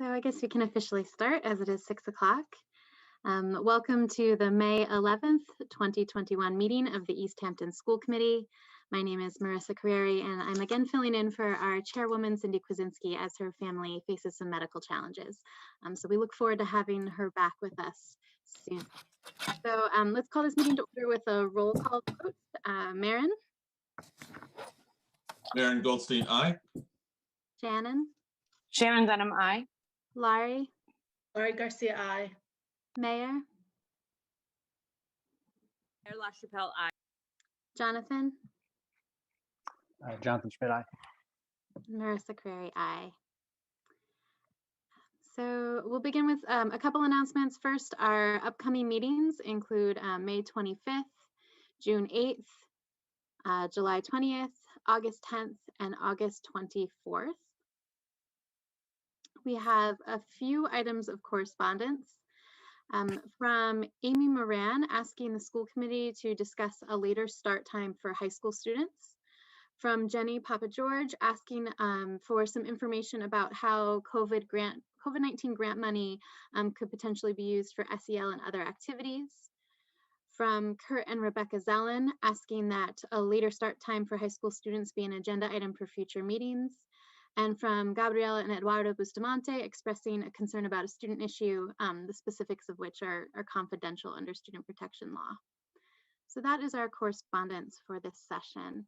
So I guess we can officially start as it is 6 o'clock. Welcome to the May 11th, 2021 meeting of the Easthampton School Committee. My name is Marissa Carreri, and I'm again filling in for our chairwoman, Cindy Kwasinski, as her family faces some medical challenges. So we look forward to having her back with us soon. So let's call this meeting to order with a roll call vote. Maren? Maren Goldstein, aye. Shannon? Sharon Dunham, aye. Laurie? Laurie Garcia, aye. Mayor? Mayor LaChapelle, aye. Jonathan? Jonathan Schmidt, aye. Marissa Carreri, aye. So we'll begin with a couple announcements. First, our upcoming meetings include May 25th, June 8th, July 20th, August 10th, and August 24th. We have a few items of correspondence from Amy Moran asking the school committee to discuss a later start time for high school students. From Jenny Papa George asking for some information about how COVID-19 grant money could potentially be used for SEL and other activities. From Kurt and Rebecca Zellen asking that a later start time for high school students be an agenda item for future meetings. And from Gabriela and Eduardo Bustamante expressing a concern about a student issue, the specifics of which are confidential under student protection law. So that is our correspondence for this session.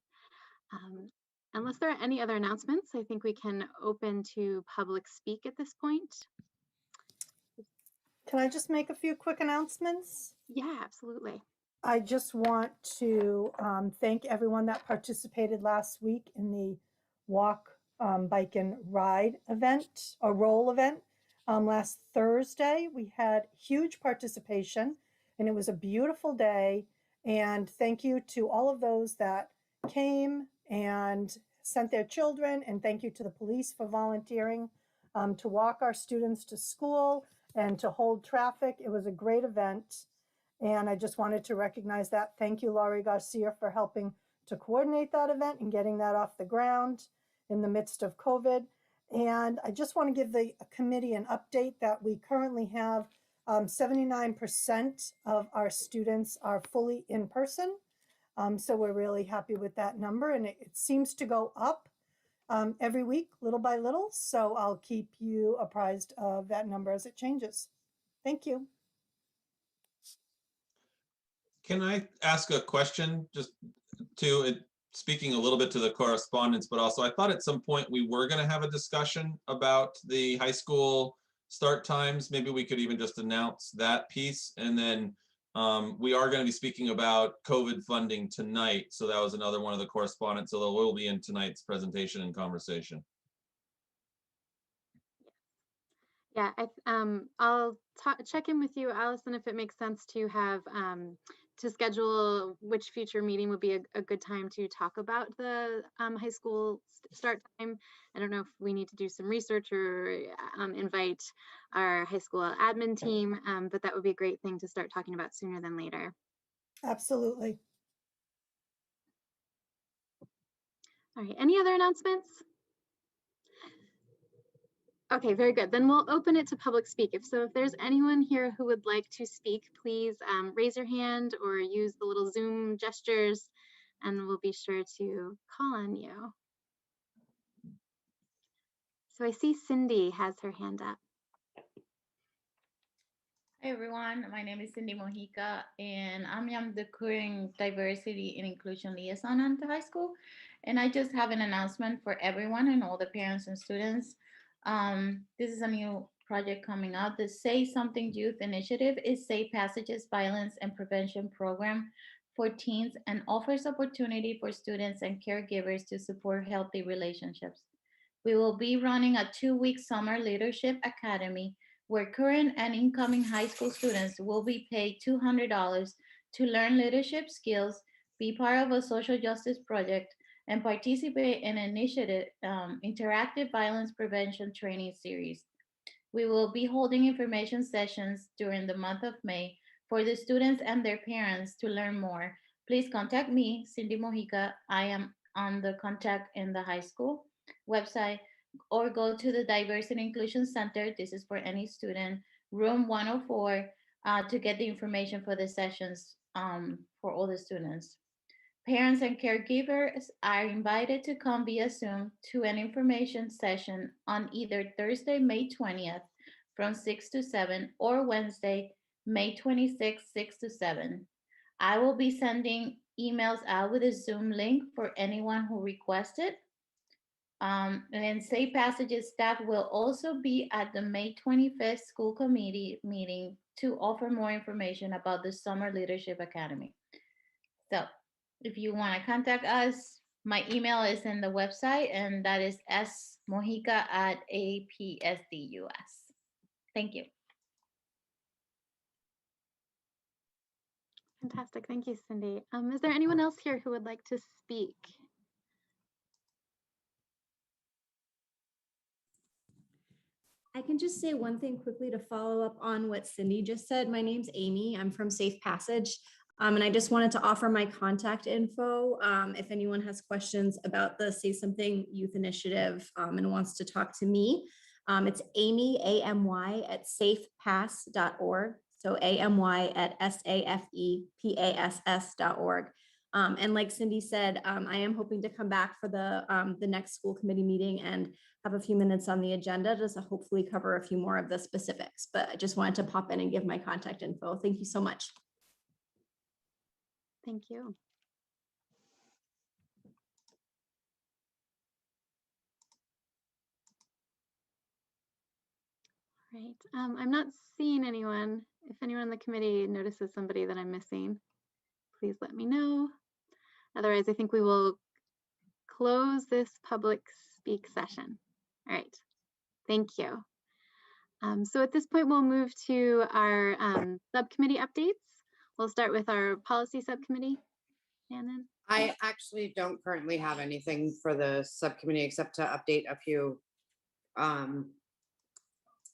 Unless there are any other announcements, I think we can open to public speak at this point. Can I just make a few quick announcements? Yeah, absolutely. I just want to thank everyone that participated last week in the walk, bike and ride event, or roll event. Last Thursday, we had huge participation and it was a beautiful day. And thank you to all of those that came and sent their children. And thank you to the police for volunteering to walk our students to school and to hold traffic. It was a great event. And I just wanted to recognize that. Thank you, Laurie Garcia, for helping to coordinate that event and getting that off the ground in the midst of COVID. And I just want to give the committee an update that we currently have 79% of our students are fully in person. So we're really happy with that number, and it seems to go up every week, little by little. So I'll keep you apprised of that number as it changes. Thank you. Can I ask a question just to it, speaking a little bit to the correspondence, but also I thought at some point we were going to have a discussion about the high school start times. Maybe we could even just announce that piece. And then we are going to be speaking about COVID funding tonight. So that was another one of the correspondence, although it will be in tonight's presentation and conversation. Yeah, I'll check in with you, Allison, if it makes sense to have to schedule which future meeting would be a good time to talk about the high school start time. I don't know if we need to do some research or invite our high school admin team, but that would be a great thing to start talking about sooner than later. Absolutely. All right, any other announcements? Okay, very good. Then we'll open it to public speak. If there's anyone here who would like to speak, please raise your hand or use the little Zoom gestures, and we'll be sure to call on you. So I see Cindy has her hand up. Hi everyone, my name is Cindy Mojica and I'm the current Diversity and Inclusion Liaison at the high school. And I just have an announcement for everyone and all the parents and students. This is a new project coming out. The Say Something Youth Initiative is Safe Passages Violence and Prevention Program for teens and offers opportunity for students and caregivers to support healthy relationships. We will be running a 2-week summer leadership academy where current and incoming high school students will be paid $200 to learn leadership skills, be part of a social justice project, and participate in an initiative, interactive violence prevention training series. We will be holding information sessions during the month of May for the students and their parents to learn more. Please contact me, Cindy Mojica. I am on the contact in the high school website. or go to the Diversity Inclusion Center. This is for any student, room 104, to get the information for the sessions for all the students. Parents and caregivers are invited to come via Zoom to an information session on either Thursday, May 20th from 6 to 7 or Wednesday, May 26th, 6 to 7. I will be sending emails out with a Zoom link for anyone who requested. And Safe Passages staff will also be at the May 25th school committee meeting to offer more information about the Summer Leadership Academy. So if you want to contact us, my email is in the website, and that is smojica@apsdus. Thank you. Fantastic. Thank you, Cindy. Is there anyone else here who would like to speak? I can just say one thing quickly to follow up on what Cindy just said. My name's Amy. I'm from Safe Passage. And I just wanted to offer my contact info if anyone has questions about the Say Something Youth Initiative and wants to talk to me. It's Amy, AMY, at safepass.org. So AMY at SAFEPASS.org. And like Cindy said, I am hoping to come back for the next school committee meeting and have a few minutes on the agenda just to hopefully cover a few more of the specifics. But I just wanted to pop in and give my contact info. Thank you so much. Thank you. Right. I'm not seeing anyone. If anyone on the committee notices somebody that I'm missing, please let me know. Otherwise, I think we will close this public speak session. All right. Thank you. So at this point, we'll move to our subcommittee updates. We'll start with our policy subcommittee. Shannon? I actually don't currently have anything for the subcommittee except to update a few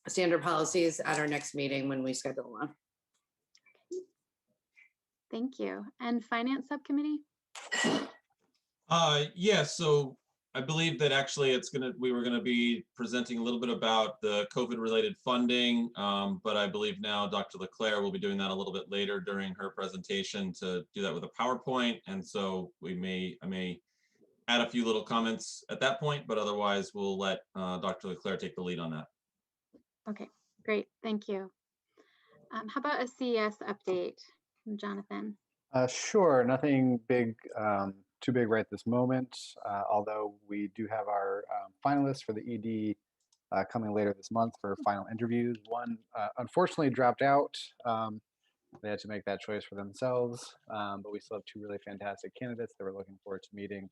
standard policies at our next meeting when we schedule one. Thank you. And finance subcommittee? Yeah, so I believe that actually we were gonna be presenting a little bit about the COVID related funding, but I believe now Dr. Leclerc will be doing that a little bit later during her presentation to do that with a PowerPoint. And so I may add a few little comments at that point, but otherwise we'll let Dr. Leclerc take the lead on that. Okay, great. Thank you. How about a CES update from Jonathan? Sure, nothing big, too big right this moment, although we do have our finalists for the ED coming later this month for final interviews. One unfortunately dropped out. They had to make that choice for themselves, but we still have two really fantastic candidates that we're looking forward to meeting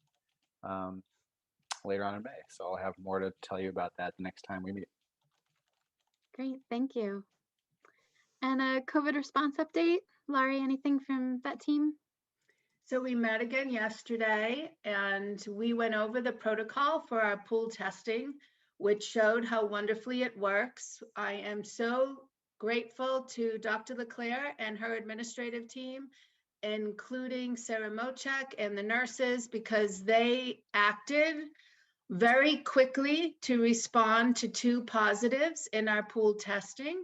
later on in May. So I'll have more to tell you about that the next time we meet. Great, thank you. And a COVID response update. Laurie, anything from that team? So we met again yesterday and we went over the protocol for our pool testing, which showed how wonderfully it works. I am so grateful to Dr. Leclerc and her administrative team, including Sarah Mochek and the nurses, because they acted very quickly to respond to 2 positives in our pool testing.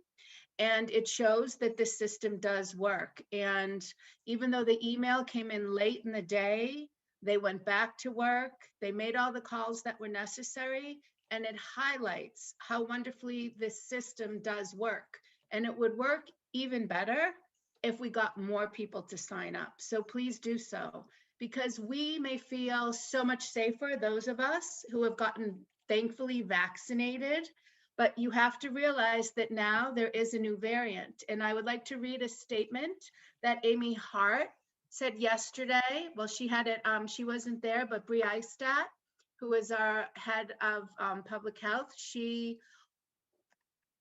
And it shows that this system does work. And even though the email came in late in the day, they went back to work. They made all the calls that were necessary. And it highlights how wonderfully this system does work. And it would work even better if we got more people to sign up. So please do so, because we may feel so much safer, those of us who have gotten thankfully vaccinated. But you have to realize that now there is a new variant. And I would like to read a statement that Amy Hart said yesterday. Well, she had it, she wasn't there, but Bree Eistat, who is our head of public health, she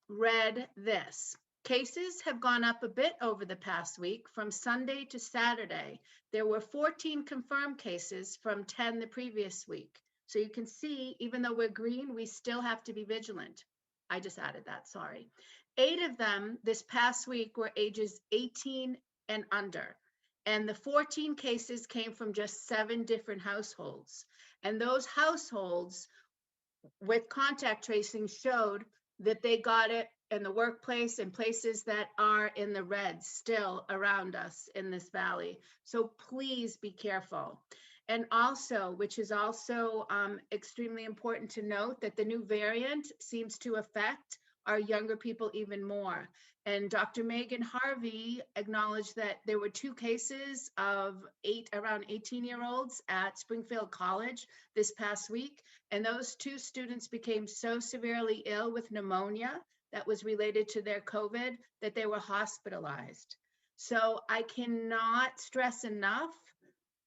read this. Cases have gone up a bit over the past week. From Sunday to Saturday, there were 14 confirmed cases from 10 the previous week. So you can see, even though we're green, we still have to be vigilant. I just added that, sorry. 8 of them this past week were ages 18 and under. And the 14 cases came from just 7 different households. And those households with contact tracing showed that they got it in the workplace and places that are in the red still around us in this valley. So please be careful. And also, which is also extremely important to note, that the new variant seems to affect our younger people even more. And Dr. Megan Harvey acknowledged that there were 2 cases of around 18-year-olds at Springfield College this past week. And those 2 students became so severely ill with pneumonia that was related to their COVID that they were hospitalized. So I cannot stress enough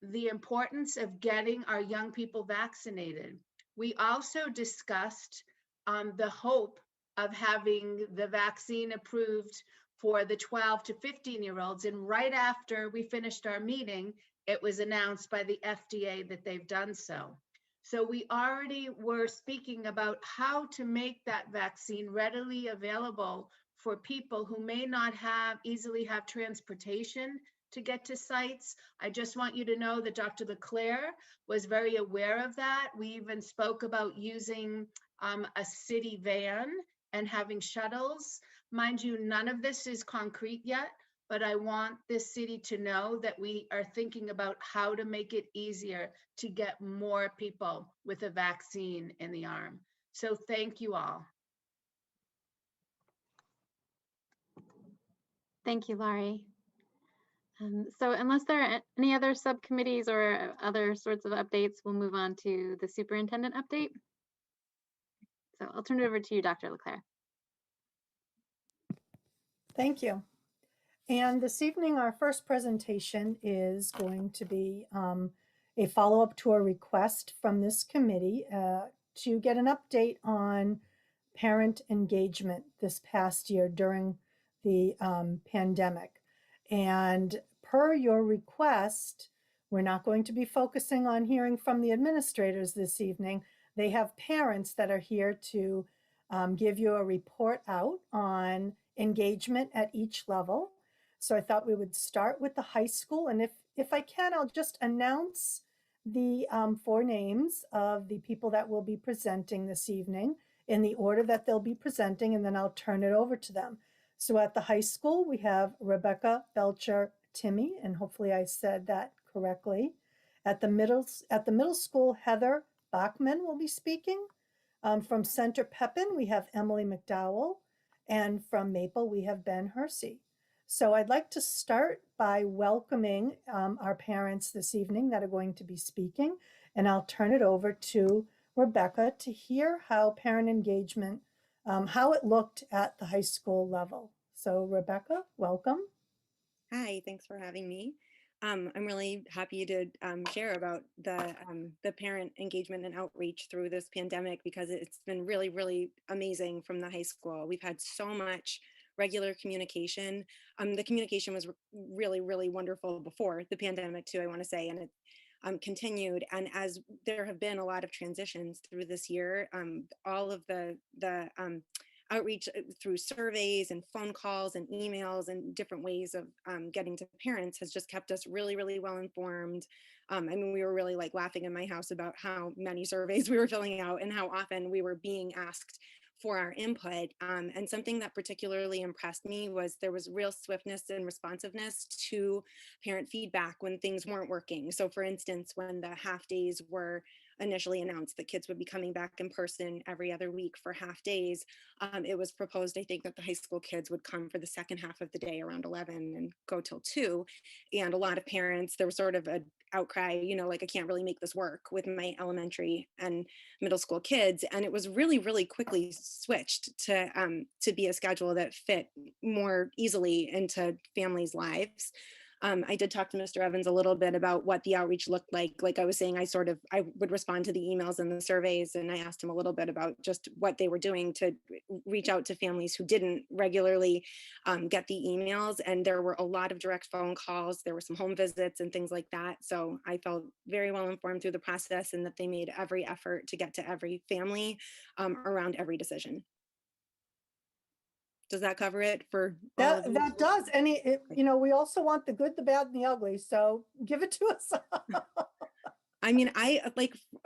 the importance of getting our young people vaccinated. We also discussed the hope of having the vaccine approved for the 12 to 15-year-olds. And right after we finished our meeting, it was announced by the FDA that they've done so. So we already were speaking about how to make that vaccine readily available for people who may not easily have transportation to get to sites. I just want you to know that Dr. Leclerc was very aware of that. We even spoke about using a city van and having shuttles. Mind you, none of this is concrete yet, but I want this city to know that we are thinking about how to make it easier to get more people with a vaccine in the arm. So thank you all. Thank you, Laurie. So unless there are any other subcommittees or other sorts of updates, we'll move on to the superintendent update. So I'll turn it over to you, Dr. Leclerc. Thank you. And this evening, our first presentation is going to be a follow-up to a request from this committee to get an update on parent engagement this past year during the pandemic. And per your request, we're not going to be focusing on hearing from the administrators this evening. They have parents that are here to give you a report out on engagement at each level. So I thought we would start with the high school. And if I can, I'll just announce the 4 names of the people that will be presenting this evening in the order that they'll be presenting, and then I'll turn it over to them. So at the high school, we have Rebecca Belcher Timmy, and hopefully I said that correctly. At the middle school, Heather Bachman will be speaking. From Center Pepin, we have Emily McDowell. And from Maple, we have Ben Hersey. So I'd like to start by welcoming our parents this evening that are going to be speaking. And I'll turn it over to Rebecca to hear how parent engagement, how it looked at the high school level. So Rebecca, welcome. Hi, thanks for having me. I'm really happy to share about the parent engagement and outreach through this pandemic, because it's been really, really amazing from the high school. We've had so much regular communication. The communication was really, really wonderful before the pandemic too, I want to say, and it continued. And as there have been a lot of transitions through this year, all of the outreach through surveys and phone calls and emails and different ways of getting to parents has just kept us really, really well informed. I mean, we were really like laughing in my house about how many surveys we were filling out and how often we were being asked for our input. And something that particularly impressed me was there was real swiftness and responsiveness to parent feedback when things weren't working. So for instance, when the half days were initially announced that kids would be coming back in person every other week for half days, it was proposed, I think, that the high school kids would come for the second half of the day around 11 and go till 2. And a lot of parents, there was sort of an outcry, you know, like, I can't really make this work with my elementary and middle school kids. And it was really, really quickly switched to be a schedule that fit more easily into families' lives. I did talk to Mr. Evans a little bit about what the outreach looked like. Like I was saying, I would respond to the emails and the surveys, and I asked him a little bit about just what they were doing to reach out to families who didn't regularly get the emails. And there were a lot of direct phone calls. There were some home visits and things like that. So I felt very well informed through the process, and that they made every effort to get to every family around every decision. Does that cover it for all of you? That does. You know, we also want the good, the bad, and the ugly. So give it to us. I mean,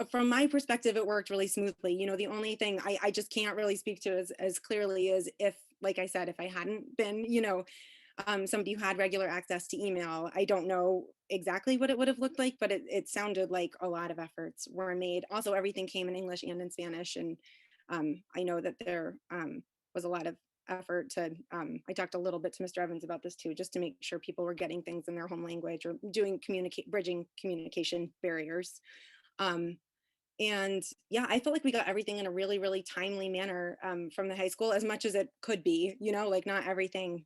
from my perspective, it worked really smoothly. You know, the only thing I just can't really speak to as clearly as if, like I said, if I hadn't been, somebody who had regular access to email, I don't know exactly what it would have looked like, but it sounded like a lot of efforts were made. Also, everything came in English and in Spanish. And I know that there was a lot of effort to, I talked a little bit to Mr. Evans about this too, just to make sure people were getting things in their home language or bridging communication barriers. And yeah, I felt like we got everything in a really, really timely manner from the high school, as much as it could be, like not everything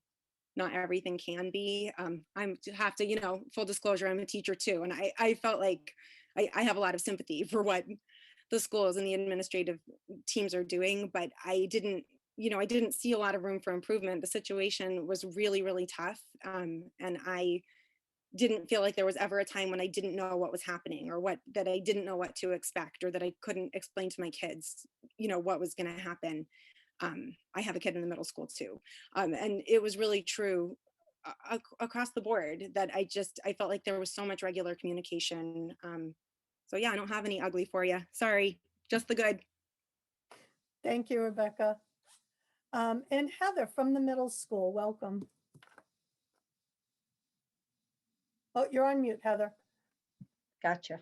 can be. I have to, full disclosure, I'm a teacher too. And I felt like I have a lot of sympathy for what the schools and the administrative teams are doing, but I didn't see a lot of room for improvement. The situation was really, really tough. And I didn't feel like there was ever a time when I didn't know what was happening or that I didn't know what to expect, or that I couldn't explain to my kids, what was going to happen. I have a kid in the middle school too. And it was really true across the board that I felt like there was so much regular communication. So yeah, I don't have any ugly for you. Sorry, just the good. Thank you, Rebecca. And Heather from the middle school, welcome. Oh, you're on mute, Heather. Gotcha.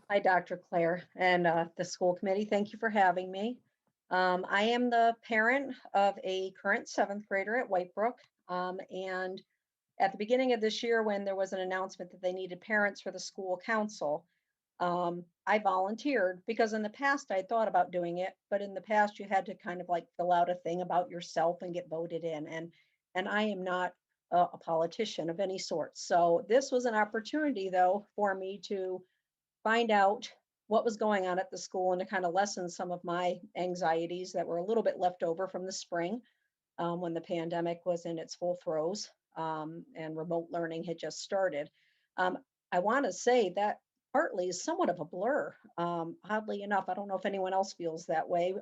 Hi, Dr. Claire and the school committee. Thank you for having me. I am the parent of a current 7th grader at Whitebrook. And at the beginning of this year, when there was an announcement that they needed parents for the school council, I volunteered because in the past I thought about doing it, but in the past you had to kind of like fill out a thing about yourself and get voted in. And I am not a politician of any sort. So this was an opportunity though for me to find out what was going on at the school and to kind of lessen some of my anxieties that were a little bit left over from the spring when the pandemic was in its full throes and remote learning had just started. I want to say that partly is somewhat of a blur. Oddly enough, I don't know if anyone else feels that way,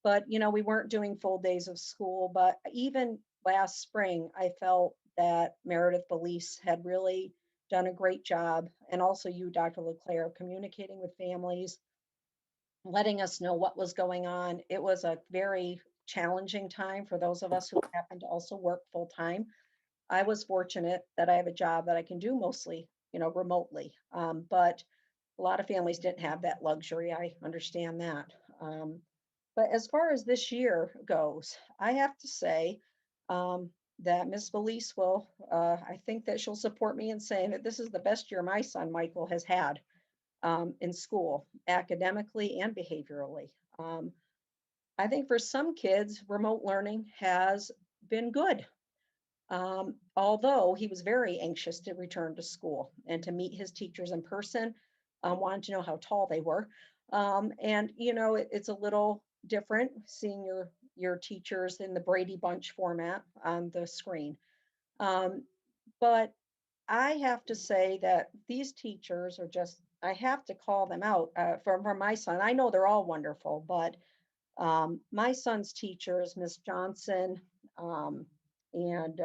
but we weren't doing full days of school. But even last spring, I felt that Meredith Belize had really done a great job, and also you, Dr. LeClaire, communicating with families, letting us know what was going on. It was a very challenging time for those of us who happen to also work full time. I was fortunate that I have a job that I can do mostly, remotely. But a lot of families didn't have that luxury. I understand that. But as far as this year goes, I have to say that Ms. Belize will, I think that she'll support me in saying that this is the best year my son, Michael, has had in school, academically and behaviorally. I think for some kids, remote learning has been good. Although he was very anxious to return to school and to meet his teachers in person, wanted to know how tall they were. And, it's a little different seeing your teachers in the Brady Bunch format on the screen. But I have to say that these teachers are just, I have to call them out for my son. I know they're all wonderful, but my son's teachers, Miss Johnson and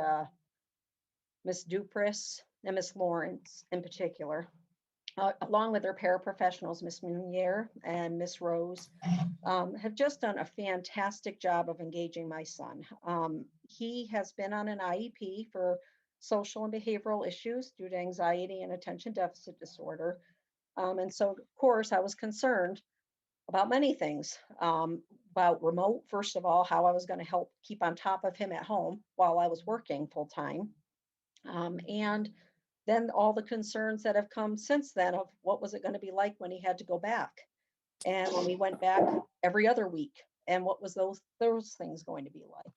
Miss Dupris and Miss Lawrence in particular, along with their paraprofessionals, Miss Munier and Miss Rose, have just done a fantastic job of engaging my son. He has been on an IEP for social and behavioral issues due to anxiety and attention deficit disorder. And so, of course, I was concerned about many things, about remote, first of all, how I was going to help keep on top of him at home while I was working full time. And then all the concerns that have come since then of what was it going to be like when he had to go back, and when he went back every other week, and what was those things going to be like.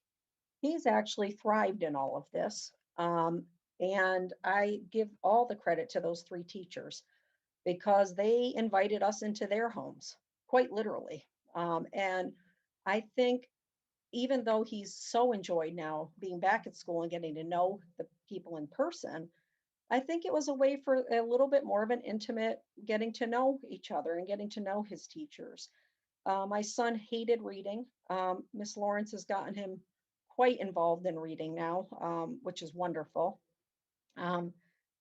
He's actually thrived in all of this, and I give all the credit to those 3 teachers because they invited us into their homes, quite literally. And I think even though he's so enjoyed now being back at school and getting to know the people in person, I think it was a way for a little bit more of an intimate getting to know each other and getting to know his teachers. My son hated reading. Miss Lawrence has gotten him quite involved in reading now, which is wonderful.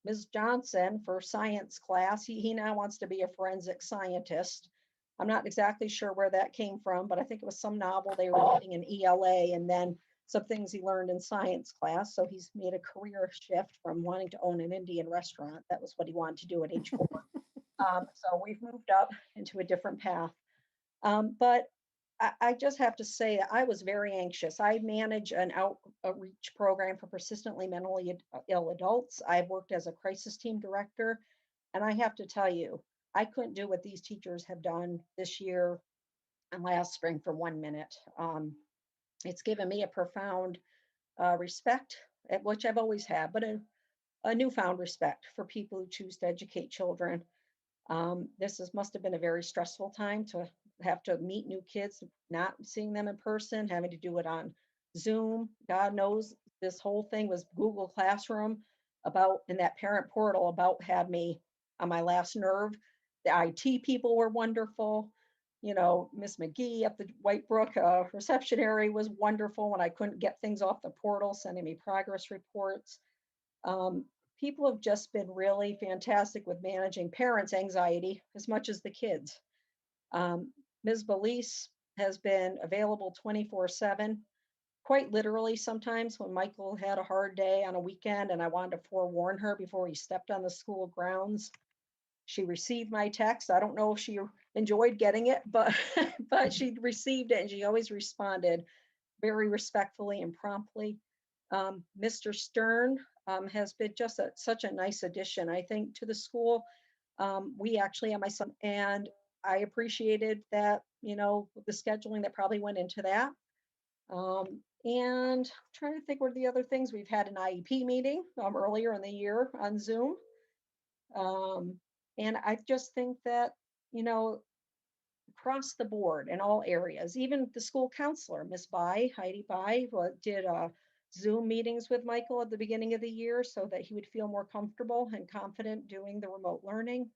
Ms. Johnson for science class. He now wants to be a forensic scientist. I'm not exactly sure where that came from, but I think it was some novel they were reading in ELA and then some things he learned in science class. So he's made a career shift from wanting to own an Indian restaurant. That was what he wanted to do at age 4. So we've moved up into a different path. But I just have to say I was very anxious. I manage an outreach program for persistently mentally ill adults. I've worked as a crisis team director, and I have to tell you, I couldn't do what these teachers have done this year and last spring for 1 minute. It's given me a profound respect, which I've always had, but a newfound respect for people who choose to educate children. Must have been a very stressful time to have to meet new kids, not seeing them in person, having to do it on Zoom. God knows this whole thing was Google Classroom in that parent portal had me on my last nerve. The IT people were wonderful. Miss McGee up the White Brook reception area was wonderful when I couldn't get things off the portal, sending me progress reports. People have just been really fantastic with managing parents' anxiety as much as the kids. Ms. Belize has been available 24/7, quite literally sometimes when Michael had a hard day on a weekend and I wanted to forewarn her before he stepped on the school grounds. She received my text. I don't know if she enjoyed getting it, but but she received it and she always responded very respectfully and promptly. Mr. Stern has been just such a nice addition, I think, to the school. We actually have my son, and I appreciated that, the scheduling that probably went into that. And I'm trying to think what are the other things. We've had an IEP meeting earlier in the year on Zoom. And I just think that, across the board in all areas, even the school counselor, Miss Heidi Bai, did Zoom meetings with Michael at the beginning of the year so that he would feel more comfortable and confident doing the remote learning.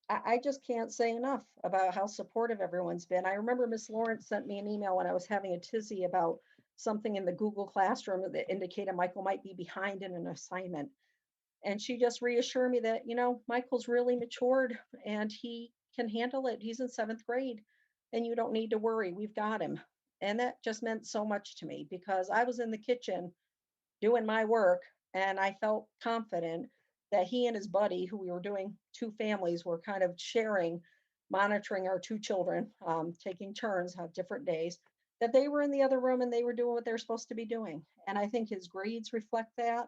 I just can't say enough about how supportive everyone's been. I remember Miss Lawrence sent me an email when I was having a tizzy about something in the Google Classroom that indicated Michael might be behind in an assignment. And she just reassured me that, Michael's really matured and he can handle it. He's in 7th grade and you don't need to worry. We've got him. And that just meant so much to me because I was in the kitchen doing my work and I felt confident that he and his buddy, who we were doing 2 families, were kind of sharing, monitoring our 2 children, taking turns on different days, that they were in the other room and they were doing what they're supposed to be doing. And I think his grades reflect that.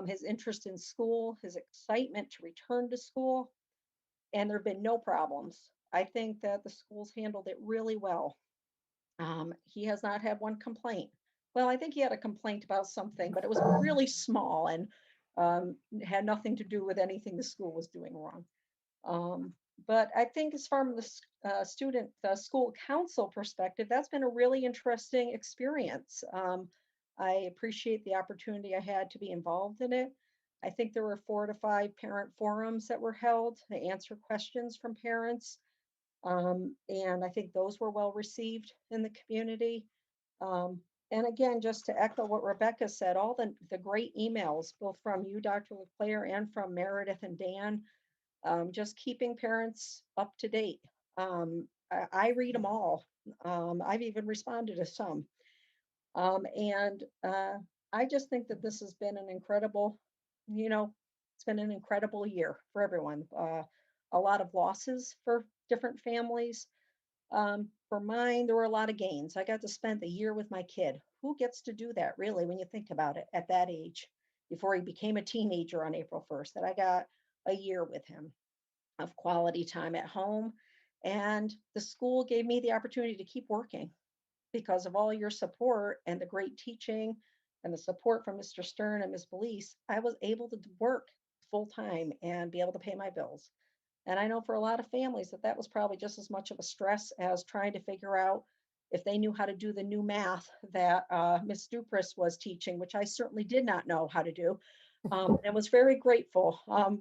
His interest in school, his excitement to return to school, and there have been no problems. I think that the schools handled it really well. He has not had one complaint. Well, I think he had a complaint about something, but it was really small and had nothing to do with anything the school was doing wrong. But I think as far as the school council perspective, that's been a really interesting experience. I appreciate the opportunity I had to be involved in it. I think there were 4 to 5 parent forums that were held to answer questions from parents. And I think those were well received in the community. And again, just to echo what Rebecca said, all the great emails, both from you, Dr. LeClaire, and from Meredith and Dan, just keeping parents up to date. I read them all. I've even responded to some. And I just think that this has been an incredible, it's been an incredible year for everyone. A lot of losses for different families. For mine, there were a lot of gains. I got to spend the year with my kid. Who gets to do that really when you think about it at that age, before he became a teenager on April 1st, that I got a year with him of quality time at home. And the school gave me the opportunity to keep working because of all your support and the great teaching and the support from Mr. Stern and Ms. Belize. I was able to work full time and be able to pay my bills. And I know for a lot of families that was probably just as much of a stress as trying to figure out if they knew how to do the new math that Ms. Dupris was teaching, which I certainly did not know how to do. And was very grateful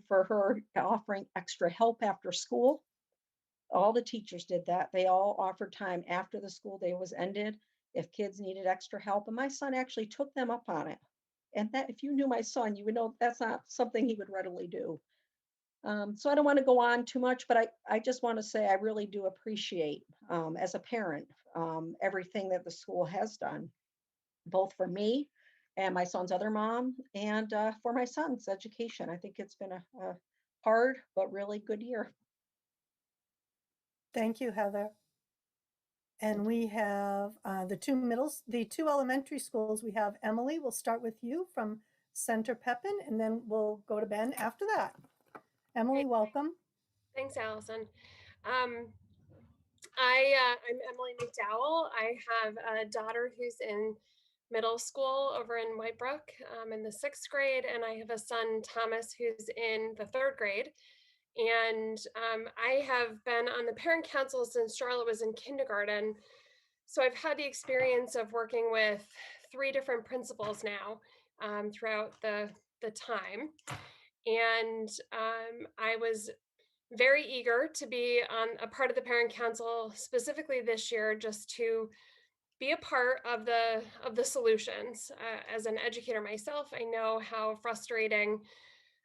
for her offering extra help after school. All the teachers did that. They all offered time after the school day was ended if kids needed extra help. And my son actually took them up on it. And that if you knew my son, you would know that's not something he would readily do. So I don't want to go on too much, but I just want to say I really do appreciate, as a parent, everything that the school has done, both for me and my son's other mom, and for my son's education. I think it's been a hard but really good year. Thank you, Heather. And we have the two elementary schools. We have Emily. We'll start with you from Center Pepin, and then we'll go to Ben after that. Emily, welcome. Thanks, Allison. I'm Emily McDowell. I have a daughter who's in middle school over in White Brook in the 6th grade, and I have a son, Thomas, who's in the 3rd grade. And I have been on the parent council since Charlotte was in kindergarten. So I've had the experience of working with 3 different principals now throughout the time. And I was very eager to be on a part of the parent council specifically this year, just to be a part of the solutions. As an educator myself, I know how frustrating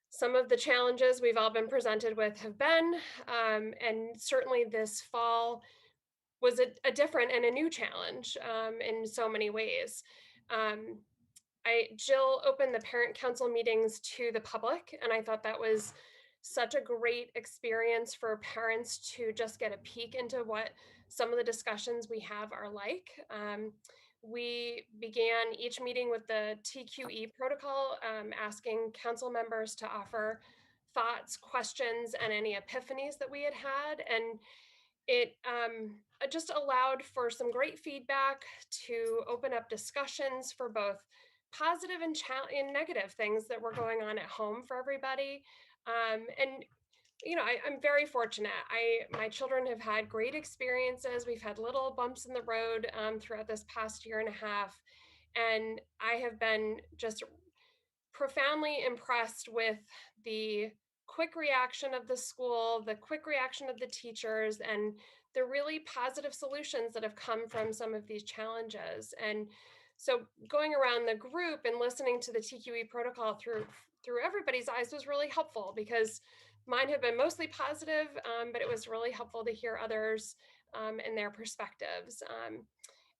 some of the challenges we've all been presented with have been, and certainly this fall was a different and a new challenge in so many ways. Jill opened the parent council meetings to the public, and I thought that was such a great experience for parents to just get a peek into what some of the discussions we have are like. We began each meeting with the TQE protocol, asking council members to offer thoughts, questions, and any epiphanies that we had had. And it just allowed for some great feedback to open up discussions for both positive and negative things that were going on at home for everybody. And you know, I'm very fortunate. My children have had great experiences. We've had little bumps in the road throughout this past year and a half, and I have been just profoundly impressed with the quick reaction of the school, the quick reaction of the teachers, and the really positive solutions that have come from some of these challenges. And so going around the group and listening to the TQE protocol through everybody's eyes was really helpful, because mine have been mostly positive, but it was really helpful to hear others and their perspectives.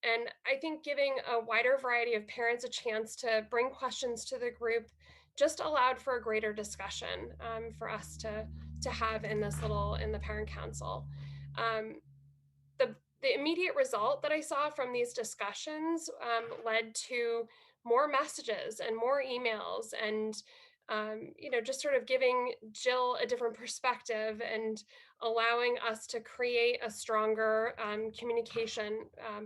And I think giving a wider variety of parents a chance to bring questions to the group just allowed for a greater discussion for us to have in the parent council. The immediate result that I saw from these discussions led to more messages and more emails, and you know, just sort of giving Jill a different perspective and allowing us to create a stronger communication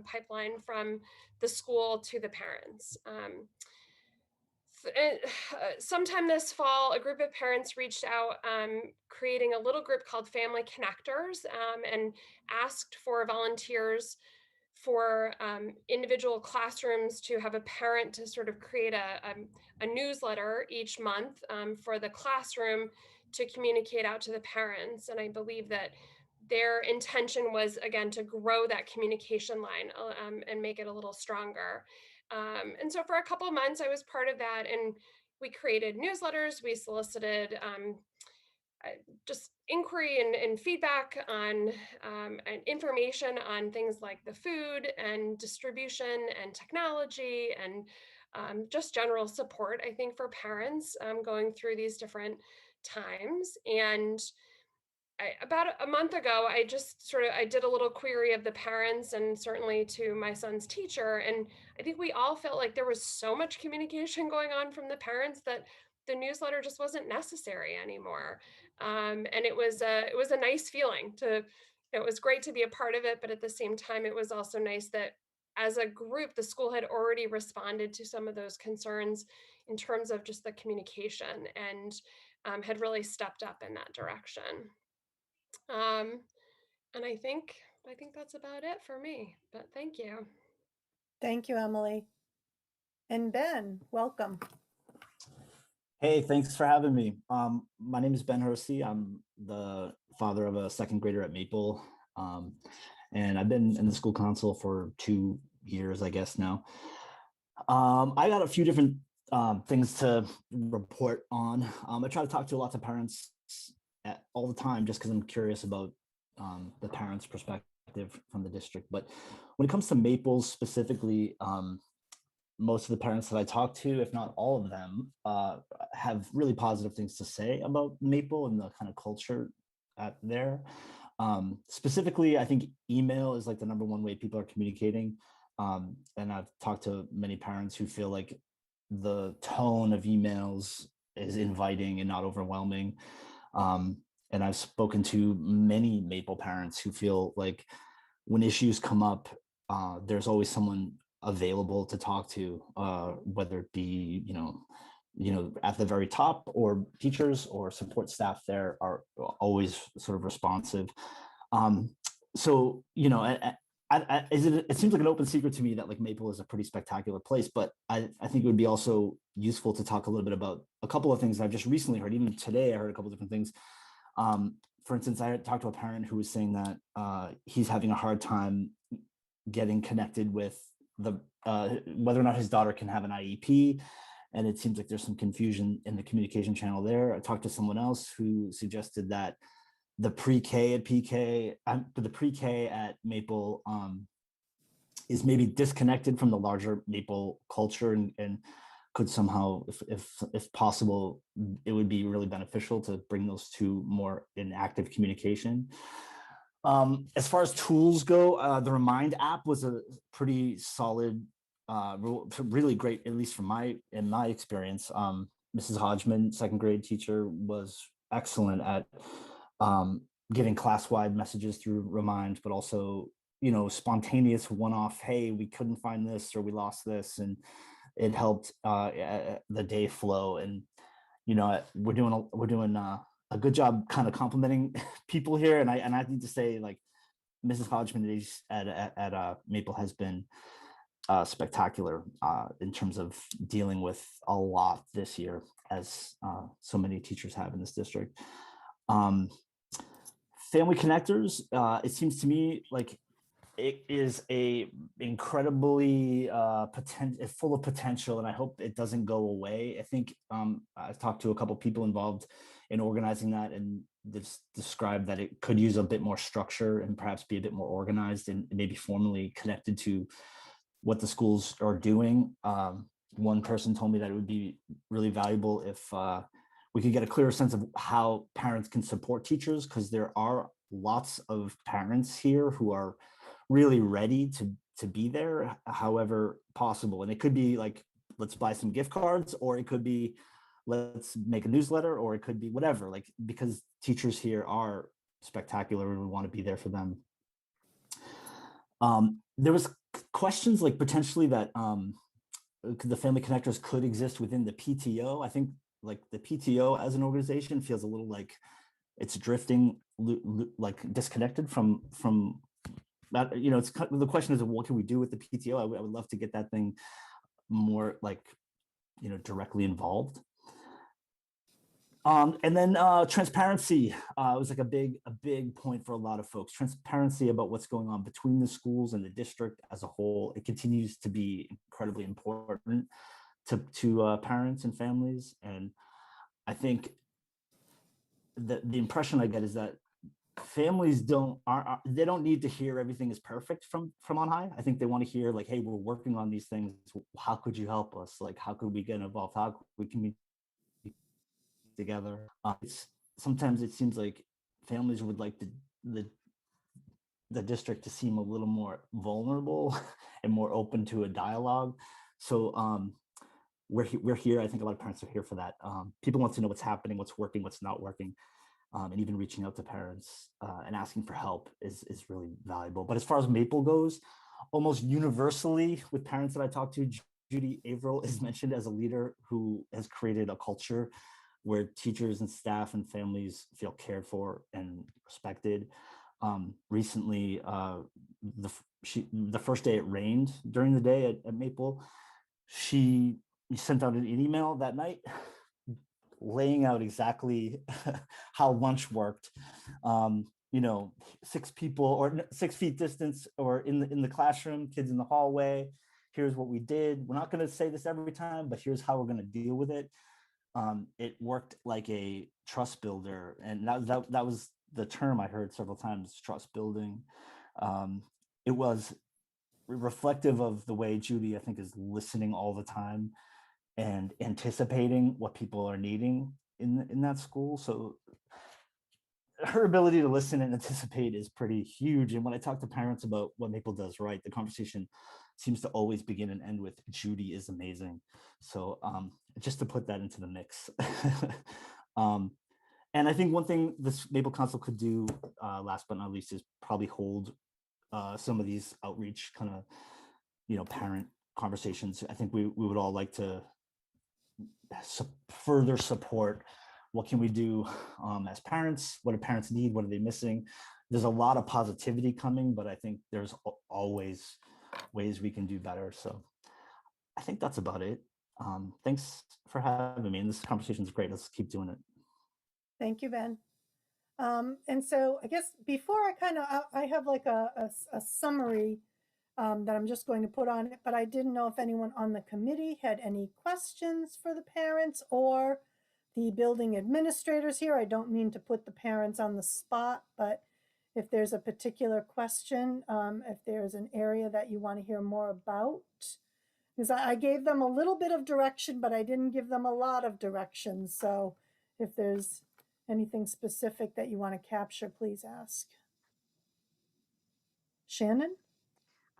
pipeline from the school to the parents. Sometime this fall, a group of parents reached out, creating a little group called Family Connectors, and asked for volunteers for individual classrooms to have a parent to sort of create a newsletter each month for the classroom to communicate out to the parents. And I believe that their intention was, again, to grow that communication line and make it a little stronger. And so for a couple of months, I was part of that, and we created newsletters. We solicited just inquiry and feedback on and information on things like the food and distribution and technology, and just general support, I think, for parents going through these different times. And about a month ago, I did a little query of the parents and certainly to my son's teacher. And I think we all felt like there was so much communication going on from the parents that the newsletter just wasn't necessary anymore. And it was a nice feeling it was great to be a part of it, but at the same time, it was also nice that as a group, the school had already responded to some of those concerns in terms of just the communication, and had really stepped up in that direction. And I think that's about it for me, but thank you. Thank you, Emily. And Ben, welcome. Hey, thanks for having me. My name is Ben Hersey. I'm the father of a 2nd grader at Maple. And I've been in the school council for 2 years, I guess now. I got a few different things to report on. I try to talk to lots of parents all the time just because I'm curious about the parents' perspective from the district. But when it comes to Maples specifically, most of the parents that I talk to, if not all of them, have really positive things to say about Maple and the kind of culture there. Specifically, I think email is like the #1 way people are communicating. And I've talked to many parents who feel like the tone of emails is inviting and not overwhelming. And I've spoken to many Maple parents who feel like when issues come up, there's always someone available to talk to, whether it be, at the very top, or teachers or support staff there are always sort of responsive. So, it seems like an open secret to me that like Maple is a pretty spectacular place, but I think it would be also useful to talk a little bit about a couple of things I've just recently heard. Even today, I heard a couple of different things. For instance, I had talked to a parent who was saying that he's having a hard time getting connected with the whether or not his daughter can have an IEP. And it seems like there's some confusion in the communication channel there. I talked to someone else who suggested that the pre-K at Maple is maybe disconnected from the larger Maple culture, and could somehow, if possible, it would be really beneficial to bring those two more in active communication. As far as tools go, the Remind app was a pretty solid, really great, at least in my experience. Mrs. Hodgman, second grade teacher, was excellent at giving class-wide messages through Remind, but also, spontaneous one-off, hey, we couldn't find this, or we lost this, and it helped the day flow. And, we're doing a good job kind of complimenting people here. And I need to say, like, Mrs. Hodgman at Maple has been spectacular in terms of dealing with a lot this year, as so many teachers have in this district. Family Connectors, it seems to me like it is a incredibly full of potential, and I hope it doesn't go away. I think I've talked to a couple people involved in organizing that, and they've described that it could use a bit more structure and perhaps be a bit more organized and maybe formally connected to what the schools are doing. One person told me that it would be really valuable if we could get a clearer sense of how parents can support teachers, because there are lots of parents here who are really ready to be there however possible. And it could be like, let's buy some gift cards, or it could be, let's make a newsletter, or it could be whatever, like, because teachers here are spectacular and we want to be there for them. There was questions like potentially that the Family Connectors could exist within the PTO. I think like the PTO as an organization feels a little like it's drifting, like disconnected from that. It's the question is, what can we do with the PTO? I would love to get that thing more like, directly involved. And then transparency was like a big point for a lot of folks. Transparency about what's going on between the schools and the district as a whole. It continues to be incredibly important to parents and families. And I think that the impression I get is that families don't need to hear everything is perfect from on high. I think they want to hear like, hey, we're working on these things. How could you help us? Like, how could we get involved? How could we communicate together? Sometimes it seems like families would like the district to seem a little more vulnerable and more open to a dialogue. So we're here. I think a lot of parents are here for that. People want to know what's happening, what's working, what's not working. And even reaching out to parents and asking for help is really valuable. But as far as Maple goes, almost universally with parents that I talk to, Judy Averill is mentioned as a leader who has created a culture where teachers and staff and families feel cared for and respected. Recently, the first day it rained during the day at Maple, she sent out an email that night laying out exactly how lunch worked. 6 people or 6 feet distance, or in the classroom, kids in the hallway, here's what we did. We're not going to say this every time, but here's how we're going to deal with it. It worked like a trust builder. And that was the term I heard several times, trust building. It was reflective of the way Judy, I think, is listening all the time and anticipating what people are needing in that school. So her ability to listen and anticipate is pretty huge. And when I talk to parents about what Maple does right, the conversation seems to always begin and end with Judy is amazing. So just to put that into the mix. And I think one thing this Maple Council could do, last but not least, is probably hold some of these outreach kind of, parent conversations. I think we would all like to further support. What can we do as parents? What do parents need? What are they missing? There's a lot of positivity coming, but I think there's always ways we can do better. So I think that's about it. Thanks for having me. And this conversation is great. Let's keep doing it. Thank you, Ben. And so I guess before I have like a summary that I'm just going to put on it, but I didn't know if anyone on the committee had any questions for the parents or the building administrators here. I don't mean to put the parents on the spot, but if there's a particular question, if there's an area that you want to hear more about, because I gave them a little bit of direction, but I didn't give them a lot of direction. So if there's anything specific that you want to capture, please ask. Shannon?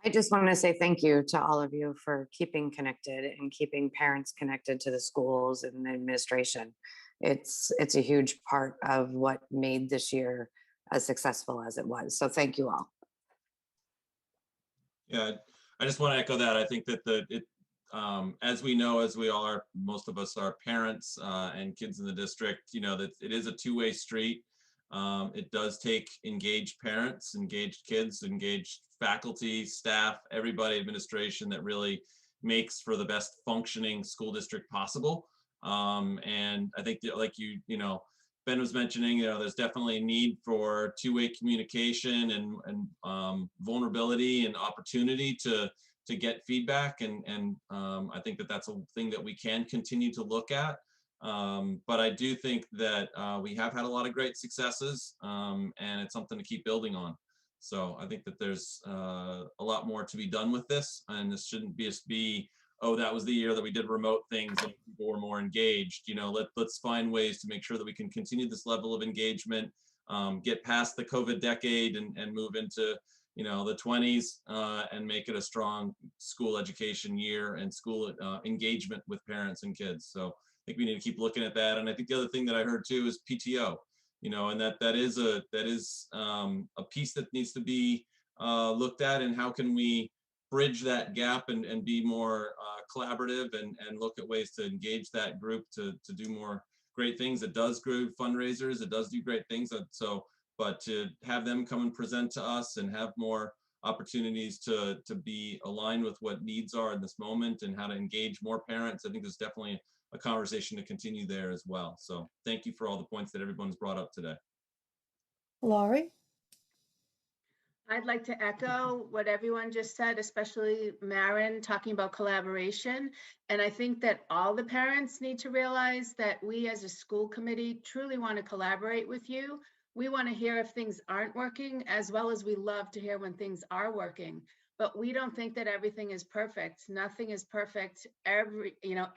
I just want to say thank you to all of you for keeping connected and keeping parents connected to the schools and the administration. It's a huge part of what made this year as successful as it was. So thank you all. Yeah, I just want to echo that. I think that as we know, as we all are, most of us are parents and kids in the district, that it is a two-way street. It does take engaged parents, engaged kids, engaged faculty, staff, everybody, administration, that really makes for the best functioning school district possible. And I think that, like Ben was mentioning, there's definitely a need for two-way communication and vulnerability and opportunity to get feedback. And I think that that's a thing that we can continue to look at. But I do think that we have had a lot of great successes, and it's something to keep building on. So I think that there's a lot more to be done with this, and this shouldn't just be, oh, that was the year that we did remote things and people were more engaged. Let's find ways to make sure that we can continue this level of engagement, get past the COVID decade and move into the 20s and make it a strong school education year and school engagement with parents and kids. So I think we need to keep looking at that. And I think the other thing that I heard too is PTO, and that is a piece that needs to be looked at, and how can we bridge that gap and be more collaborative and look at ways to engage that group to do more great things. It does grow fundraisers, it does do great things. But to have them come and present to us and have more opportunities to be aligned with what needs are in this moment and how to engage more parents, I think there's definitely a conversation to continue there as well. So thank you for all the points that everyone's brought up today. Laurie? I'd like to echo what everyone just said, especially Maren talking about collaboration. And I think that all the parents need to realize that we as a school committee truly want to collaborate with you. We want to hear if things aren't working, as well as we love to hear when things are working. But we don't think that everything is perfect. Nothing is perfect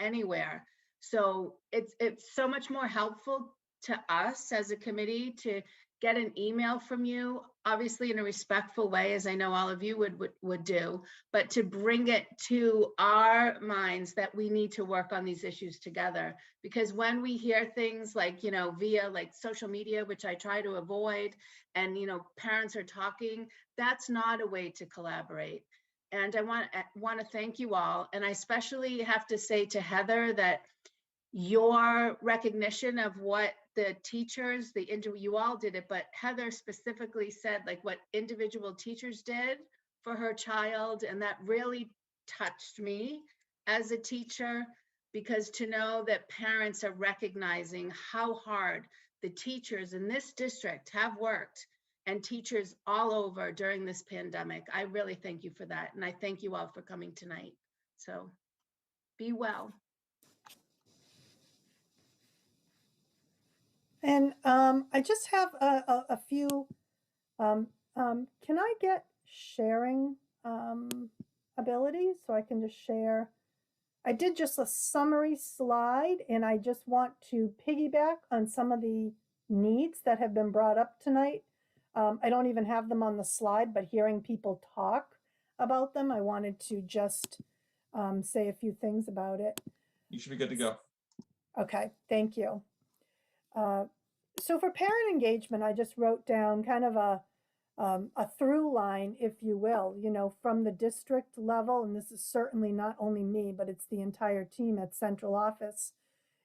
anywhere. So it's so much more helpful to us as a committee to get an email from you, obviously in a respectful way, as I know all of you would do, but to bring it to our minds that we need to work on these issues together. Because when we hear things like, via like social media, which I try to avoid, and, parents are talking, that's not a way to collaborate. And I want to thank you all. And I especially have to say to Heather that your recognition of what the teachers, you all did it, but Heather specifically said like what individual teachers did for her child. And that really touched me as a teacher, because to know that parents are recognizing how hard the teachers in this district have worked and teachers all over during this pandemic. I really thank you for that. And I thank you all for coming tonight. So be well. And I just have a few, can I get sharing ability so I can just share? I did just a summary slide and I just want to piggyback on some of the needs that have been brought up tonight. I don't even have them on the slide, but hearing people talk about them, I wanted to just say a few things about it. You should be good to go. Okay, thank you. So for parent engagement, I just wrote down kind of a through line, if you will, you know, from the district level, and this is certainly not only me, but it's the entire team at central office,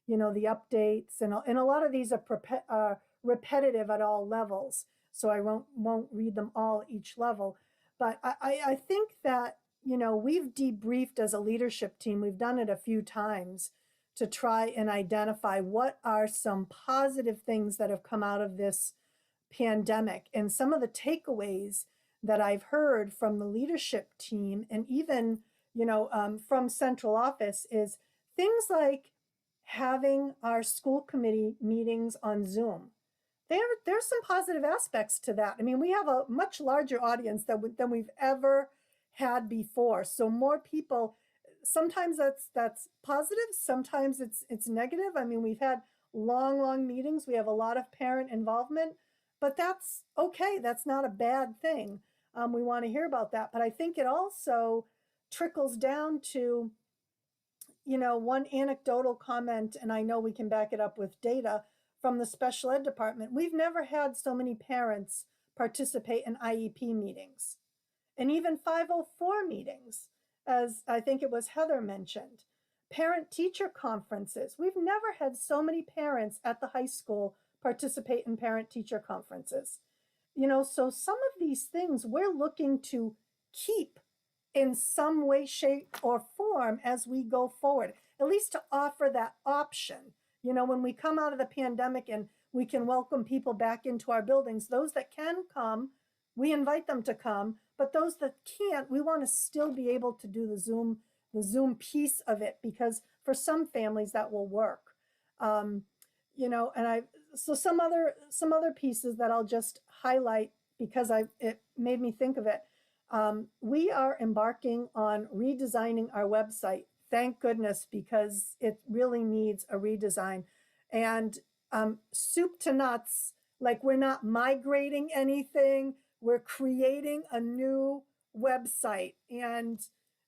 you know, the updates, and a lot of these are repetitive at all levels, so I won't read them all each level. But I think that, you know, we've debriefed as a leadership team, we've done it a few times, to try and identify what are some positive things that have come out of this pandemic. And some of the takeaways that I've heard from the leadership team and even, you know, from central office is things like having our school committee meetings on Zoom. There's some positive aspects to that. I mean, we have a much larger audience than we've ever had before. So more people, sometimes that's positive, sometimes it's negative. I mean, we've had long meetings. We have a lot of parent involvement, but that's okay. That's not a bad thing. We want to hear about that. But I think it also trickles down to, you know, one anecdotal comment, and I know we can back it up with data from the special ed department. We've never had so many parents participate in IEP meetings and even 504 meetings, as I think it was Heather mentioned. Parent-teacher conferences. We've never had so many parents at the high school participate in parent-teacher conferences. You know, so some of these things we're looking to keep in some way, shape, or form as we go forward, at least to offer that option. You know, when we come out of the pandemic and we can welcome people back into our buildings, those that can come, we invite them to come, but those that can't, we want to still be able to do the Zoom piece of it, because for some families that will work. You know, and so some other pieces that I'll just highlight because it made me think of it. We are embarking on redesigning our website. Thank goodness, because it really needs a redesign. And soup to nuts, like we're not migrating anything, we're creating a new website. And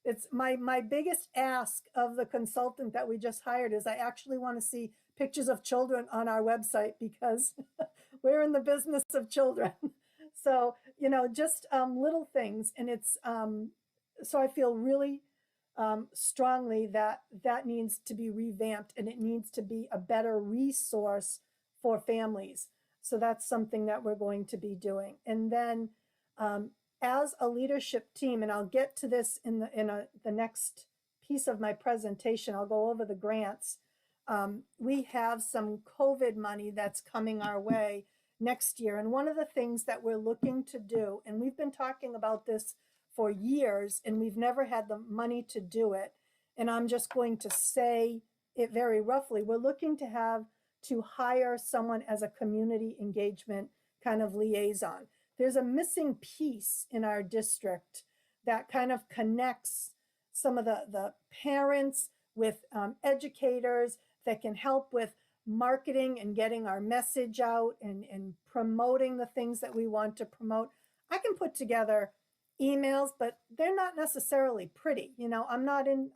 it's my biggest ask of the consultant that we just hired is I actually want to see pictures of children on our website, because we're in the business of children. So, you know, just little things. And it's, so I feel really strongly that needs to be revamped, and it needs to be a better resource for families. So that's something that we're going to be doing. And then as a leadership team, and I'll get to this in the next piece of my presentation, I'll go over the grants. We have some COVID money that's coming our way next year. And one of the things that we're looking to do, and we've been talking about this for years, and we've never had the money to do it, and I'm just going to say it very roughly, we're looking to hire someone as a community engagement kind of liaison. There's a missing piece in our district that kind of connects some of the parents with educators, that can help with marketing and getting our message out and promoting the things that we want to promote. I can put together emails, but they're not necessarily pretty. You know, I'm not in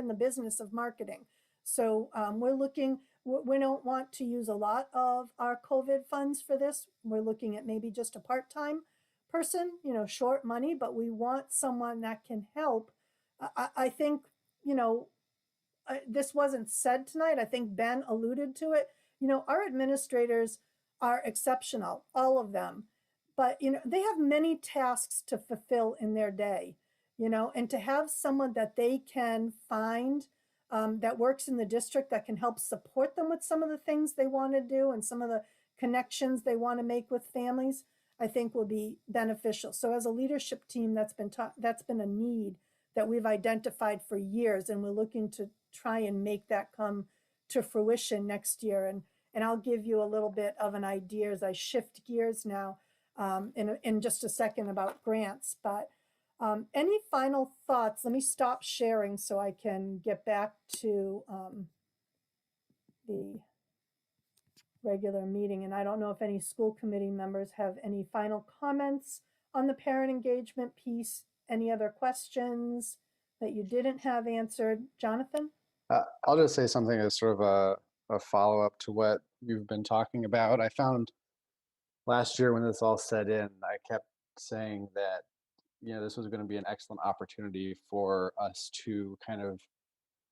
the business of marketing. So we don't want to use a lot of our COVID funds for this. We're looking at maybe just a part-time person, you know, short money, but we want someone that can help. I think, you know, this wasn't said tonight. I think Ben alluded to it. You know, our administrators are exceptional, all of them, but, you know, they have many tasks to fulfill in their day, you know, and to have someone that they can find that works in the district that can help support them with some of the things they want to do and some of the connections they want to make with families. I think will be beneficial. So as a leadership team, that's been a need that we've identified for years, and we're looking to try and make that come to fruition next year. And I'll give you a little bit of an idea as I shift gears now in just a second about grants. But any final thoughts? Let me stop sharing so I can get back to the regular meeting. And I don't know if any school committee members have any final comments on the parent engagement piece. Any other questions that you didn't have answered? Jonathan? I'll just say something as sort of a follow-up to what you've been talking about. I found last year when this all set in, I kept saying that, you know, this was going to be an excellent opportunity for us to kind of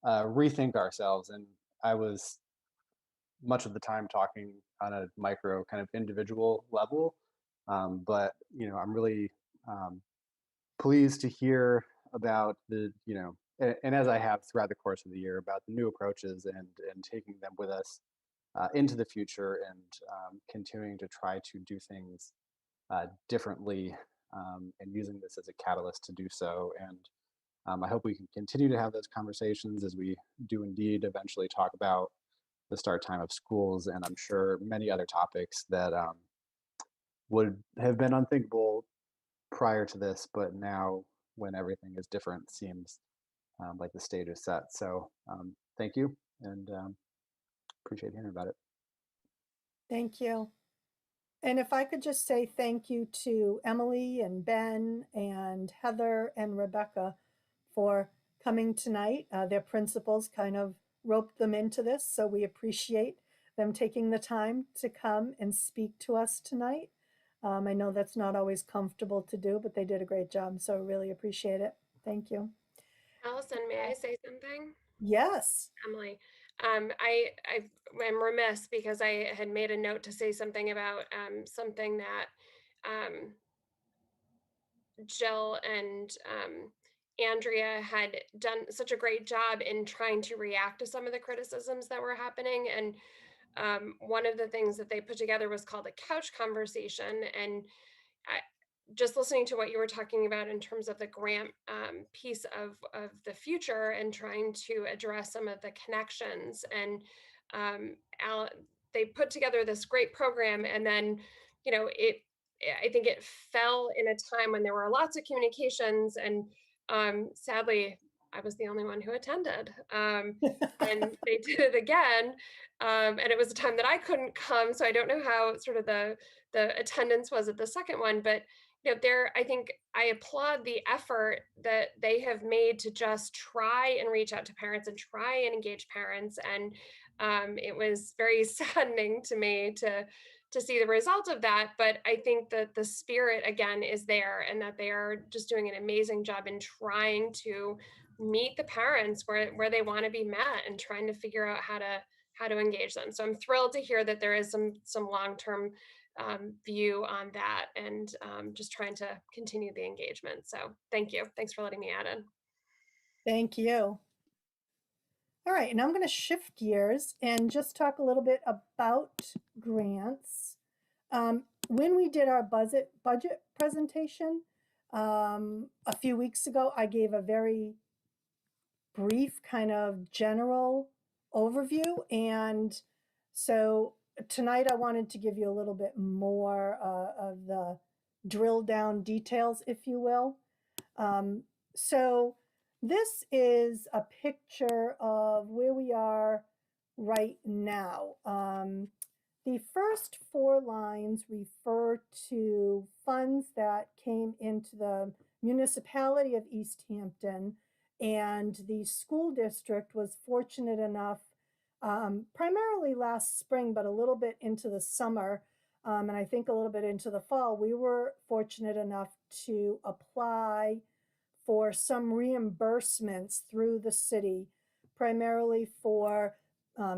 rethink ourselves. And I was much of the time talking on a micro kind of individual level. But, you know, I'm really pleased to hear about the, you know, and as I have throughout the course of the year, about the new approaches and taking them with us into the future, and continuing to try to do things differently, and using this as a catalyst to do so. And I hope we can continue to have those conversations as we do indeed eventually talk about the start time of schools, and I'm sure many other topics that would have been unthinkable prior to this, but now when everything is different, seems like the stage is set. So thank you, and appreciate hearing about it. Thank you. And if I could just say thank you to Emily and Ben and Heather and Rebecca for coming tonight. Their principals kind of roped them into this, so we appreciate them taking the time to come and speak to us tonight. I know that's not always comfortable to do, but they did a great job, so really appreciate it. Thank you. Allison, may I say something? Yes. Emily, I'm remiss because I had made a note to say something about something that Jill and Andrea had done such a great job in trying to react to some of the criticisms that were happening. And one of the things that they put together was called a couch conversation. And just listening to what you were talking about in terms of the grant piece of the future and trying to address some of the connections. And they put together this great program, and then, you know, I think it fell in a time when there were lots of communications, and sadly, I was the only one who attended. And they did it again, and it was a time that I couldn't come, so I don't know how sort of the attendance was at the second one, but you know, I think I applaud the effort that they have made to just try and reach out to parents and try and engage parents. And it was very saddening to me to see the result of that. But I think that the spirit, again, is there, and that they are just doing an amazing job in trying to meet the parents where they want to be met, and trying to figure out how to engage them. So I'm thrilled to hear that there is some long-term view on that, and just trying to continue the engagement. So thank you. Thanks for letting me add in. Thank you. All right, and I'm going to shift gears and just talk a little bit about grants. When we did our budget presentation a few weeks ago, I gave a very brief kind of general overview, and so tonight I wanted to give you a little bit more of the drill down details, if you will. So this is a picture of where we are right now. The first 4 lines refer to funds that came into the municipality of Easthampton, and the school district was fortunate enough, primarily last spring, but a little bit into the summer, and I think a little bit into the fall, we were fortunate enough to apply for some reimbursements through the city, primarily for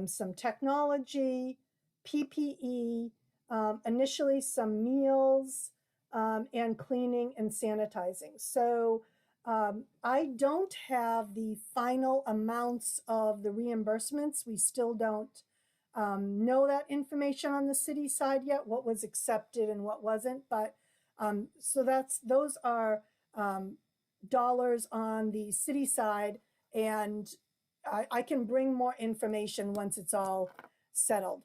some technology, PPE, initially some meals, and cleaning and sanitizing. So I don't have the final amounts of the reimbursements. We still don't know that information on the city side yet, what was accepted and what wasn't, but So those are dollars on the city side, and I can bring more information once it's all settled.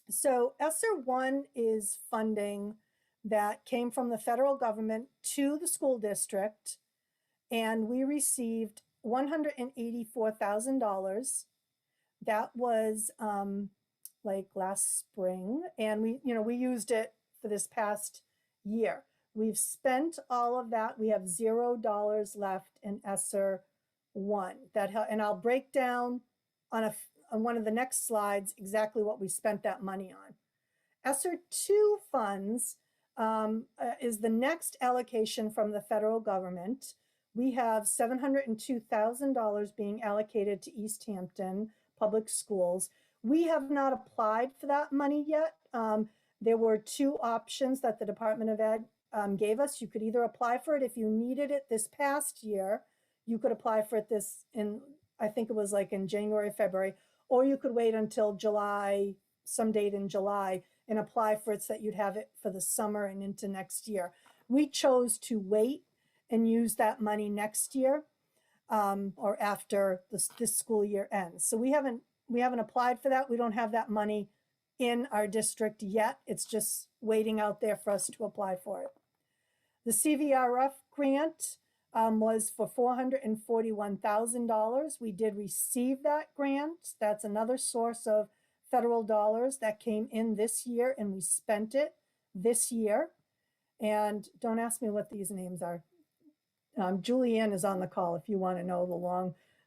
So ESSER 1 is funding that came from the federal government to the school district, and we received $184,000. That was like last spring, and we used it for this past year. We've spent all of that. We have $0 left in ESSER 1. And I'll break down on one of the next slides exactly what we spent that money on. ESSER 2 funds is the next allocation from the federal government. We have $702,000 being allocated to Easthampton Public Schools. We have not applied for that money yet. There were two options that the Department of Ed gave us. You could either apply for it if you needed it this past year. You could apply for it I think it was like in January, February, or you could wait until July, some date in July, and apply for it so that you'd have it for the summer and into next year. We chose to wait and use that money next year or after this school year ends. So we haven't applied for that. We don't have that money in our district yet. It's just waiting out there for us to apply for it. The Cvr grant was for $441,000. We did receive that grant. That's another source of federal dollars that came in this year, and we spent it this year. And don't ask me what these names are. Julianne is on the call if you want to know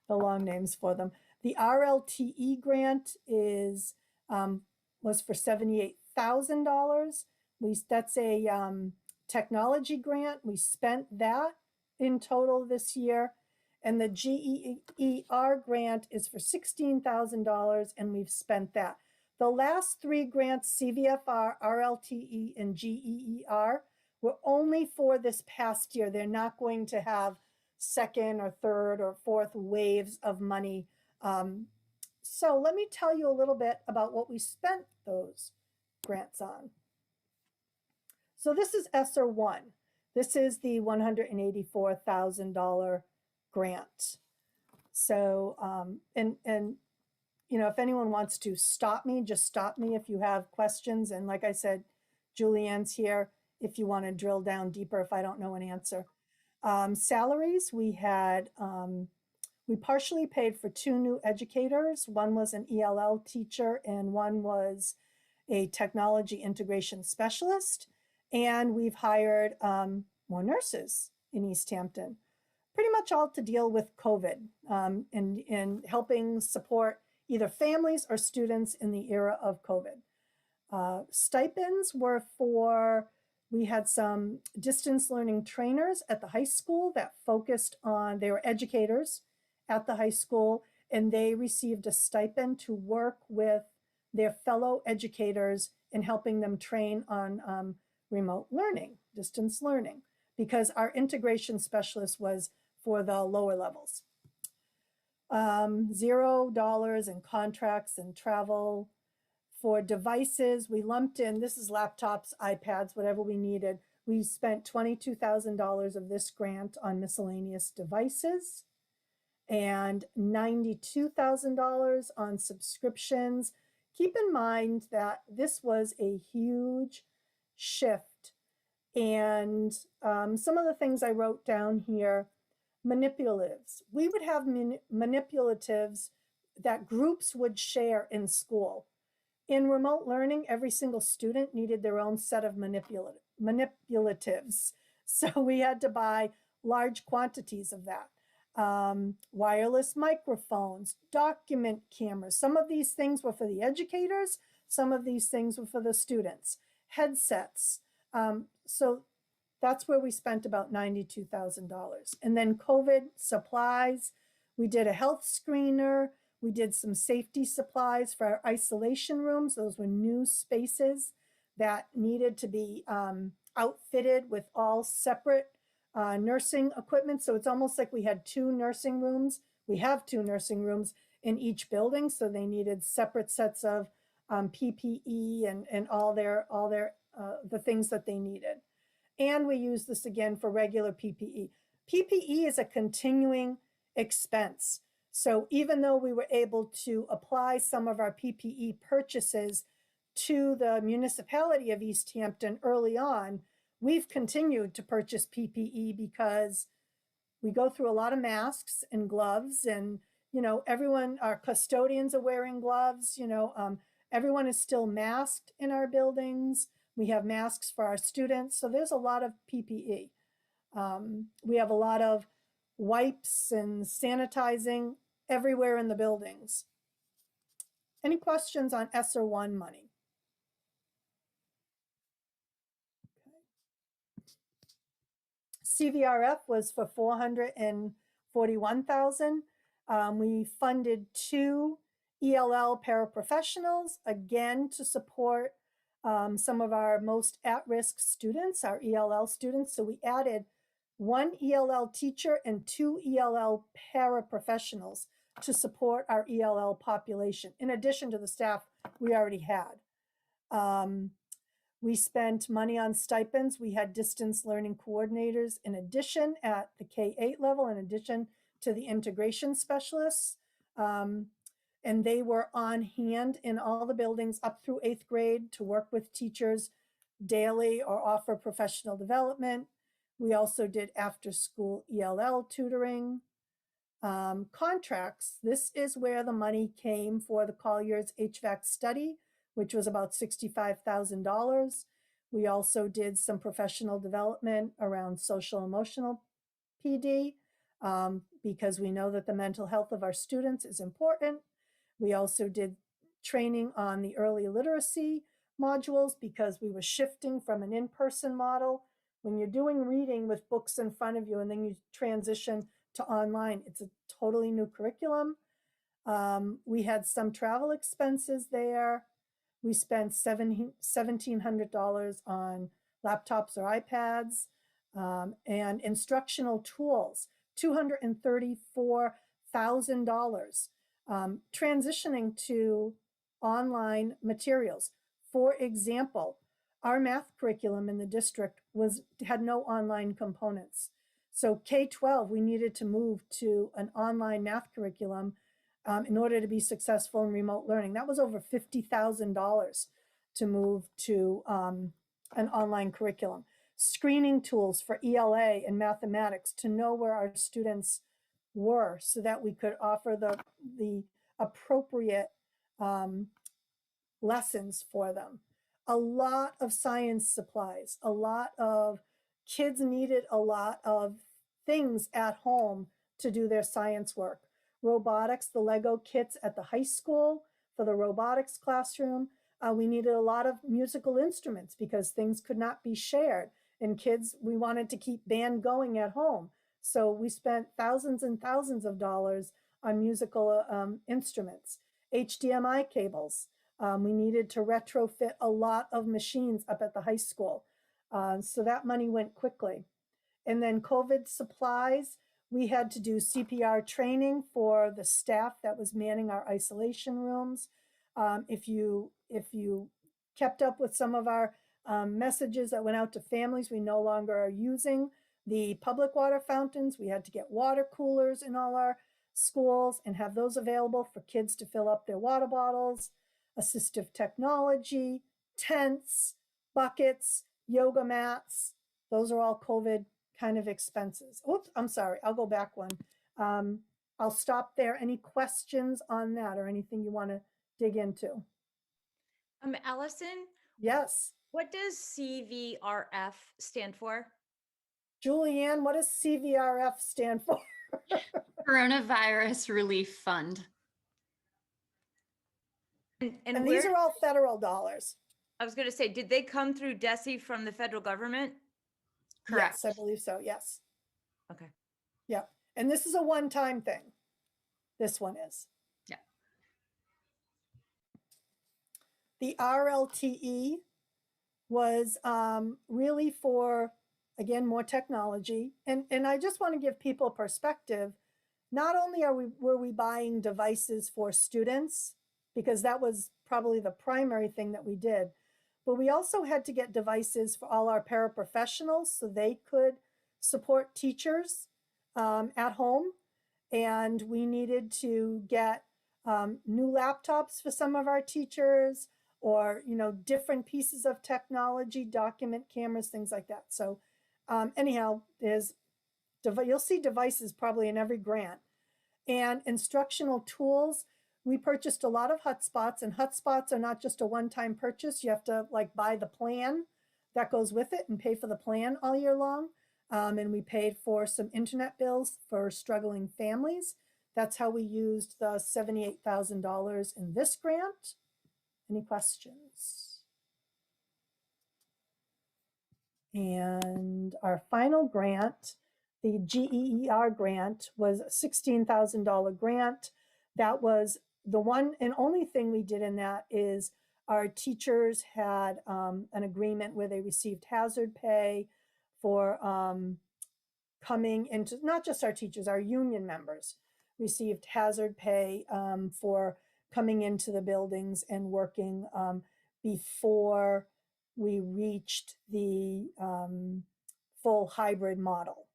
the long names for them. The RLTE grant was for $78,000. That's a technology grant. We spent that in total this year. And the GER grant is for $16,000, and we've spent that. The last three grants, CVFR, RLTE, and GER, were only for this past year. They're not going to have second or third or fourth waves of money. So let me tell you a little bit about what we spent those grants on. So this is ESSER 1. This is the $184,000 grant. So, and if anyone wants to stop me, just stop me if you have questions. And like I said, Julianne's here if you want to drill down deeper if I don't know an answer. Salaries, we partially paid for 2 new educators. One was an ELL teacher and one was a technology integration specialist. And we've hired more nurses in Easthampton, pretty much all to deal with COVID and helping support either families or students in the era of COVID. Stipends were we had some distance learning trainers at the high school that focused on, they were educators at the high school, and they received a stipend to work with their fellow educators in helping them train on remote learning, distance learning, because our integration specialist was for the lower levels. $0 in contracts and travel. For devices, we lumped in, this is laptops, iPads, whatever we needed. We spent $22,000 of this grant on miscellaneous devices and $92,000 on subscriptions. Keep in mind that this was a huge shift. And some of the things I wrote down here, manipulatives. We would have manipulatives that groups would share in school. In remote learning, every single student needed their own set of manipulatives. So we had to buy large quantities of that. Wireless microphones, document cameras. Some of these things were for the educators. Some of these things were for the students. Headsets. So that's where we spent about $92,000. And then COVID supplies. We did a health screener. We did some safety supplies for our isolation rooms. Those were new spaces that needed to be outfitted with all separate nursing equipment. So it's almost like we had 2 nursing rooms. We have 2 nursing rooms in each building. So they needed separate sets of PPE and all the things that they needed. And we use this again for regular PPE. PPE is a continuing expense. So even though we were able to apply some of our PPE purchases to the municipality of Easthampton early on, we've continued to purchase PPE because we go through a lot of masks and gloves, and, you know, everyone, our custodians are wearing gloves, you know, everyone is still masked in our buildings. We have masks for our students. So there's a lot of PPE. We have a lot of wipes and sanitizing everywhere in the buildings. Any questions on ESSER 1 money? CVRF was for $441,000. We funded 2 ELL paraprofessionals, again, to support some of our most at-risk students, our ELL students. So we added 1 ELL teacher and 2 ELL paraprofessionals to support our ELL population, in addition to the staff we already had. We spent money on stipends. We had distance learning coordinators in addition at the K-8 level, in addition to the integration specialists. And they were on hand in all the buildings up through 8th grade to work with teachers daily or offer professional development. We also did after-school ELL tutoring. Contracts, this is where the money came for the Collier's HVAC study, which was about $65,000. We also did some professional development around social emotional PD because we know that the mental health of our students is important. We also did training on the early literacy modules because we were shifting from an in-person model. When you're doing reading with books in front of you and then you transition to online, it's a totally new curriculum. We had some travel expenses there. We spent $1,700 on laptops or iPads and instructional tools, $234,000, transitioning to online materials. For example, our math curriculum in the district had no online components. So K-12, we needed to move to an online math curriculum in order to be successful in remote learning. That was over $50,000 to move to an online curriculum. Screening tools for ELA and mathematics to know where our students were so that we could offer the appropriate lessons for them. A lot of science supplies, a lot of kids needed a lot of things at home to do their science work. Robotics, the Lego kits at the high school for the robotics classroom. We needed a lot of musical instruments because things could not be shared. And kids, we wanted to keep band going at home. So we spent thousands and thousands of dollars on musical instruments. HDMI cables. We needed to retrofit a lot of machines up at the high school. So that money went quickly. And then COVID supplies, we had to do CPR training for the staff that was manning our isolation rooms. If you kept up with some of our messages that went out to families, we no longer are using the public water fountains. We had to get water coolers in all our schools and have those available for kids to fill up their water bottles. Assistive technology, tents, buckets, yoga mats. Those are all COVID kind of expenses. Oops, I'm sorry, I'll go back one. I'll stop there. Any questions on that or anything you want to dig into? Allison? Yes. What does CVRF stand for? Julianne, what does CVRF stand for? Coronavirus Relief Fund. And these are all federal dollars. I was going to say, did they come through DESE from the federal government? Correct. Yes, I believe so. Yes. Okay. Yep. And this is a one-time thing. This one is. Yeah. The RLTE was really for, again, more technology. And I just want to give people perspective. Not only were we buying devices for students, because that was probably the primary thing that we did, But we also had to get devices for all our paraprofessionals so they could support teachers at home. And we needed to get new laptops for some of our teachers, or, you know, different pieces of technology, document cameras, things like that. So anyhow, you'll see devices probably in every grant. And instructional tools, we purchased a lot of hotspots, and hotspots are not just a one-time purchase. You have to like buy the plan that goes with it and pay for the plan all year long. And we paid for some internet bills for struggling families. That's how we used the $78,000 in this grant. Any questions? And our final grant, the GEER grant, was a $16,000 grant. That was the one and only thing we did in that is our teachers had an agreement where they received hazard pay for coming into, not just our teachers, our union members received hazard pay for coming into the buildings and working before we reached the full hybrid model.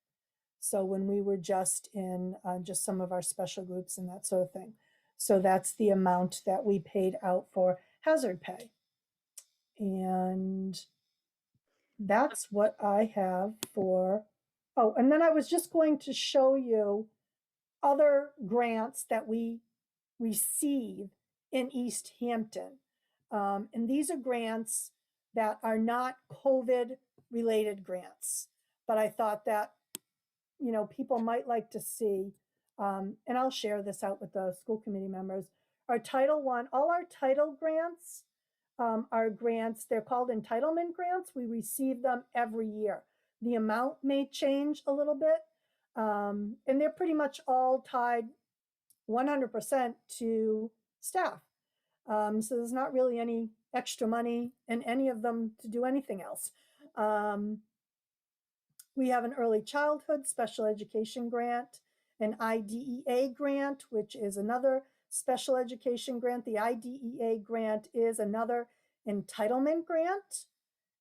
So when we were just in just some of our special groups and that sort of thing. So that's the amount that we paid out for hazard pay. And that's what I have for, oh, and then I was just going to show you other grants that we receive in Easthampton. And these are grants that are not COVID related grants, but I thought that, you know, people might like to see, and I'll share this out with the school committee members. Our Title I, all our title grants are grants, they're called entitlement grants. We receive them every year. The amount may change a little bit, and they're pretty much all tied 100% to staff. So there's not really any extra money in any of them to do anything else. We have an early childhood special education grant, an IDEA grant, which is another special education grant. The IDEA grant is another entitlement grant.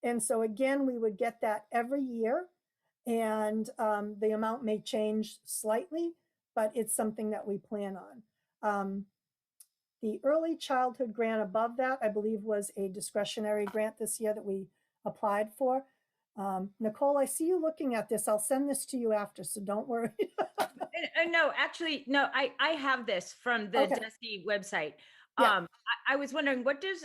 And so again, we would get that every year, and the amount may change slightly, but it's something that we plan on. The early childhood grant above that, I believe, was a discretionary grant this year that we applied for. Nicole, I see you looking at this. I'll send this to you after, so don't worry. No, actually, no, I have this from the Okay. DESE website. Yeah. I was wondering, what does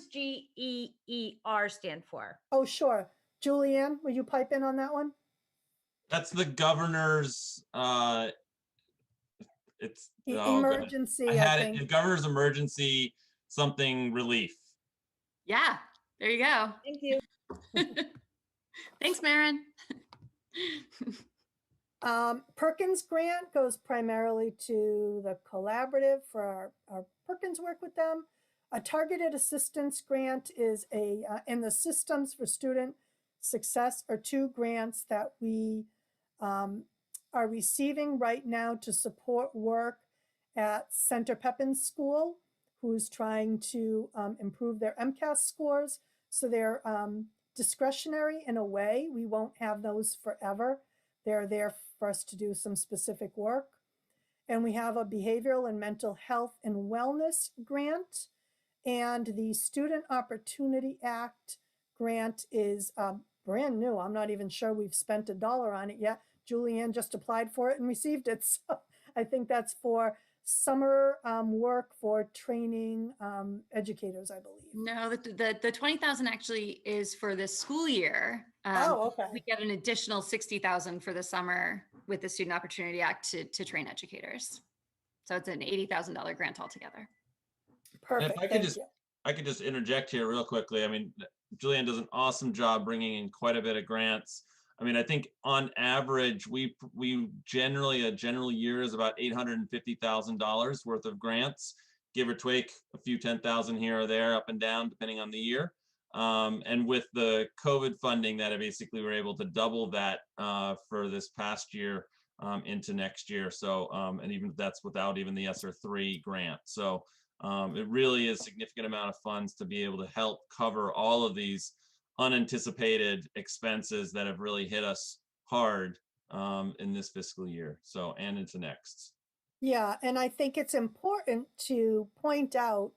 GEER stand for? Oh, sure. Julianne, will you pipe in on that one? That's the governor's, it's Emergency, I I had think. it, governor's emergency something relief. Yeah, there you go. Thank you. Thanks, Maren. Perkins grant goes primarily to the collaborative for our Perkins work with them. A targeted assistance grant is in the systems for student success are two grants that we are receiving right now to support work at Center Pepin School, who's trying to improve their MCAS scores. So they're discretionary in a way. We won't have those forever. They're there for us to do some specific work. And we have a behavioral and mental health and wellness grant. And the Student Opportunity Act grant is brand new. I'm not even sure we've spent $1 on it yet. Julianne just applied for it and received it. So I think that's for summer work for training educators, I believe. No, the 20,000 actually is for this school year. Oh, okay. We get an additional 60,000 for the summer with the Student Opportunity Act to train educators. So it's an $80,000 grant altogether. Perfect. If I could just interject here real quickly. I mean, Julianne does an awesome job bringing in quite a bit of grants. I mean, I think on average, we generally, a general year is about $850,000 worth of grants, give or take a few 10,000 here or there, up and down, depending on the year. And with the COVID funding that I basically were able to double that for this past year into next year. So, and even that's without even the ESSER 3 grant. So It really is a significant amount of funds to be able to help cover all of these unanticipated expenses that have really hit us hard in this fiscal year. So, and into next. Yeah, and I think it's important to point out,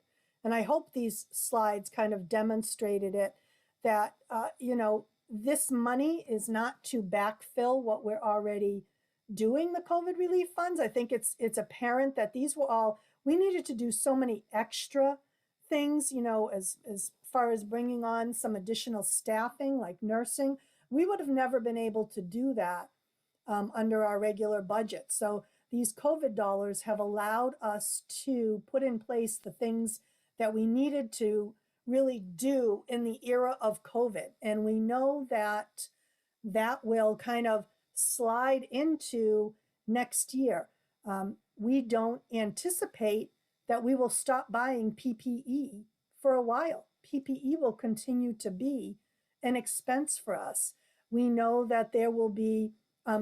and I hope these slides kind of demonstrated it, that, this money is not to backfill what we're already doing, the COVID relief funds. I think it's apparent that these were all, we needed to do so many extra things, as far as bringing on some additional staffing like nursing. We would have never been able to do that under our regular budget. So these COVID dollars have allowed us to put in place the things that we needed to really do in the era of COVID. And we know that that will kind of slide into next year. We don't anticipate that we will stop buying PPE for a while. PPE will continue to be an expense for us. We know that there will be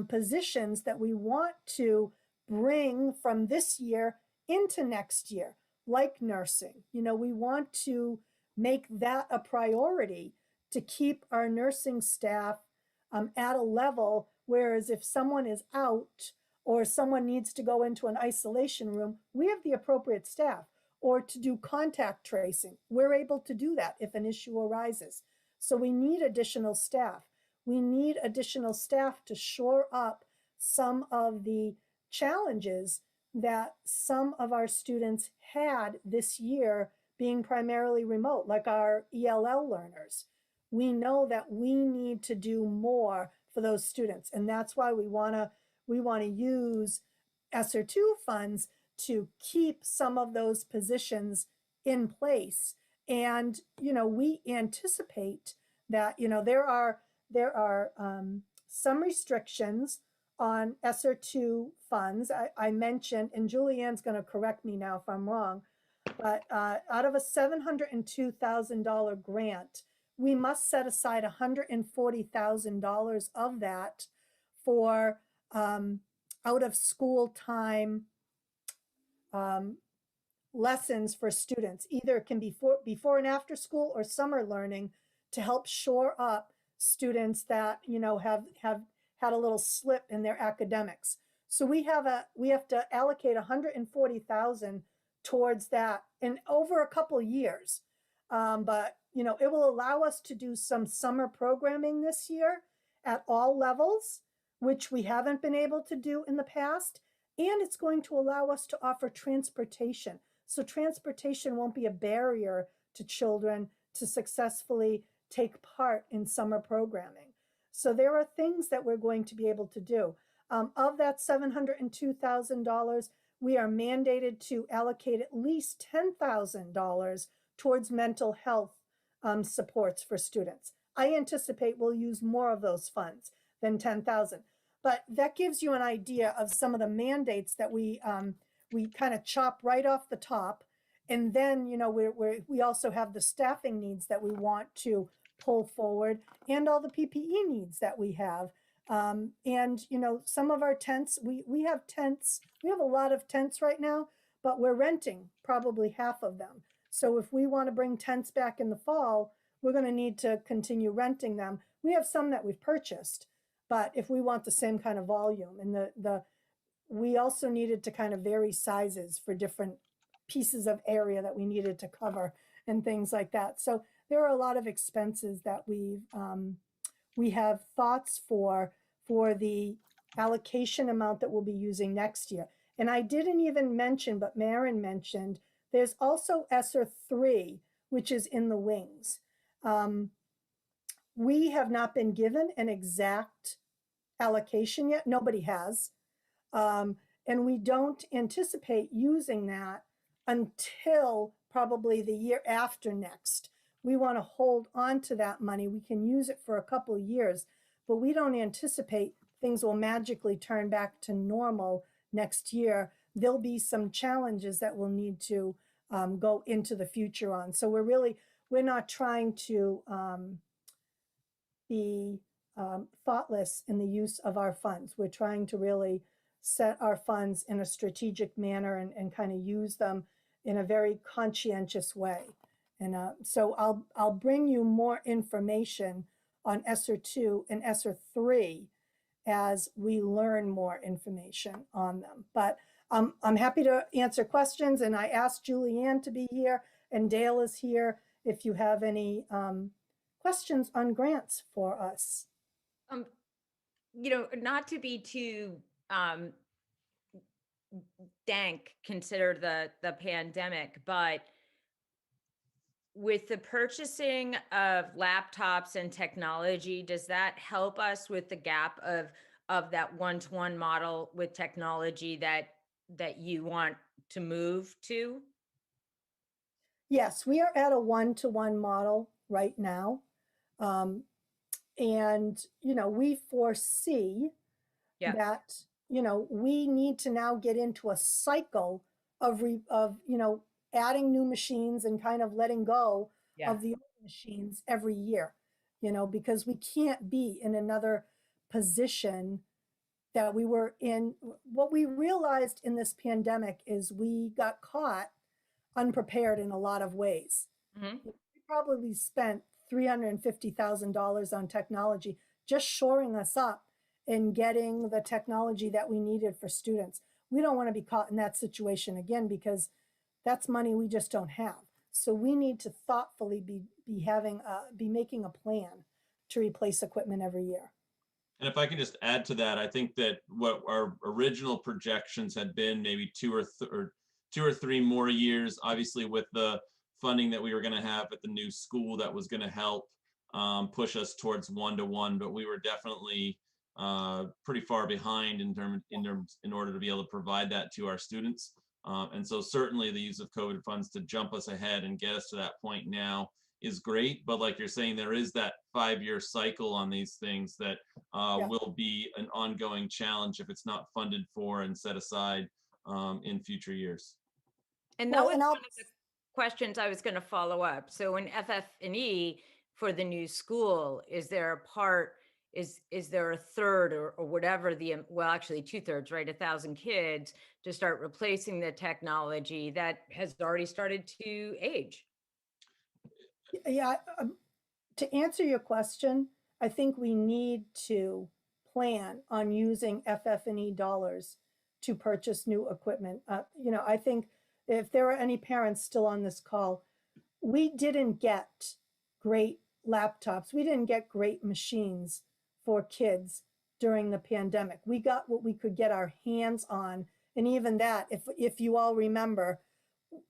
positions that we want to bring from this year into next year, like nursing. We want to make that a priority to keep our nursing staff at a level, whereas if someone is out or someone needs to go into an isolation room, we have the appropriate staff. Or to do contact tracing, we're able to do that if an issue arises. So we need additional staff. We need additional staff to shore up some of the challenges that some of our students had this year, being primarily remote, like our ELL learners. We know that we need to do more for those students. And that's why we want to use ESSER II funds to keep some of those positions in place. And, we anticipate that, there are some restrictions on ESSER II funds. I mentioned, and Julianne's going to correct me now if I'm wrong, but out of a $702,000 grant, we must set aside $140,000 of that for out of school time lessons for students. Either it can be before and after school or summer learning to help shore up students that have had a little slip in their academics. So we have to allocate $140,000 towards that and over a couple years. But it will allow us to do some summer programming this year at all levels, which we haven't been able to do in the past. And it's going to allow us to offer transportation. So transportation won't be a barrier to children to successfully take part in summer programming. So there are things that we're going to be able to do. Of that $702,000, we are mandated to allocate at least $10,000 towards mental health supports for students. I anticipate we'll use more of those funds than $10,000. But that gives you an idea of some of the mandates that we kind of chop right off the top. And then, we also have the staffing needs that we want to pull forward and all the PPE needs that we have. And, some of our tents, we have tents, we have a lot of tents right now, but we're renting probably half of them. So if we want to bring tents back in the fall, we're going to need to continue renting them. We have some that we've purchased, but if we want the same kind of volume, and we also needed to kind of vary sizes for different pieces of area that we needed to cover and things like that. So there are a lot of expenses that we have thoughts for the allocation amount that we'll be using next year. And I didn't even mention, but Maren mentioned, there's also ESSER III, which is in the wings. We have not been given an exact allocation yet. Nobody has. And we don't anticipate using that until probably the year after next. We want to hold on to that money. We can use it for a couple of years, but we don't anticipate things will magically turn back to normal next year. There'll be some challenges that we'll need to go into the future on. So we're not trying to be thoughtless in the use of our funds. We're trying to really set our funds in a strategic manner and kind of use them in a very conscientious way. And so I'll bring you more information on ESSER 2 and ESSER 3 as we learn more information on them. But I'm happy to answer questions, and I asked Julianne to be here, and Dale is here if you have any questions on grants for us. You know, not to be too dank, consider the pandemic, but with the purchasing of laptops and technology, does that help us with the gap of that one-to-one model with technology that you want to move to? Yes, we are at a one-to-one model right now. And, you know, we foresee that, you know, we need to now get into a cycle of you know, adding new machines and kind of letting go of the old machines every year, you know, because we can't be in another position that we were in. What we realized in this pandemic is we got caught unprepared in a lot of ways. We probably spent $350,000 on technology, just shoring us up and getting the technology that we needed for students. We don't want to be caught in that situation again, because that's money we just don't have. So we need to thoughtfully be making a plan to replace equipment every year. And if I can just add to that, I think that what our original projections had been maybe two or three more years, obviously with the funding that we were going to have at the new school that was going to help push us towards one-to-one, but we were definitely pretty far behind in order to be able to provide that to our students. And so certainly the use of COVID funds to jump us ahead and get us to that point now is great. But like you're saying, there is that 5-year cycle on these things that will be an ongoing challenge if it's not funded for and set aside in future years. And that was one of the questions I was going to follow up. So in FF&E for the new school, is there a part, is there a third or whatever well, actually 2/3, right? 1,000 kids to start replacing the technology that has already started to age? Yeah, to answer your question, I think we need to plan on using FF&E dollars to purchase new equipment. You know, I think if there are any parents still on this call, we didn't get great laptops. We didn't get great machines for kids during the pandemic. We got what we could get our hands on. And even that, if you all remember,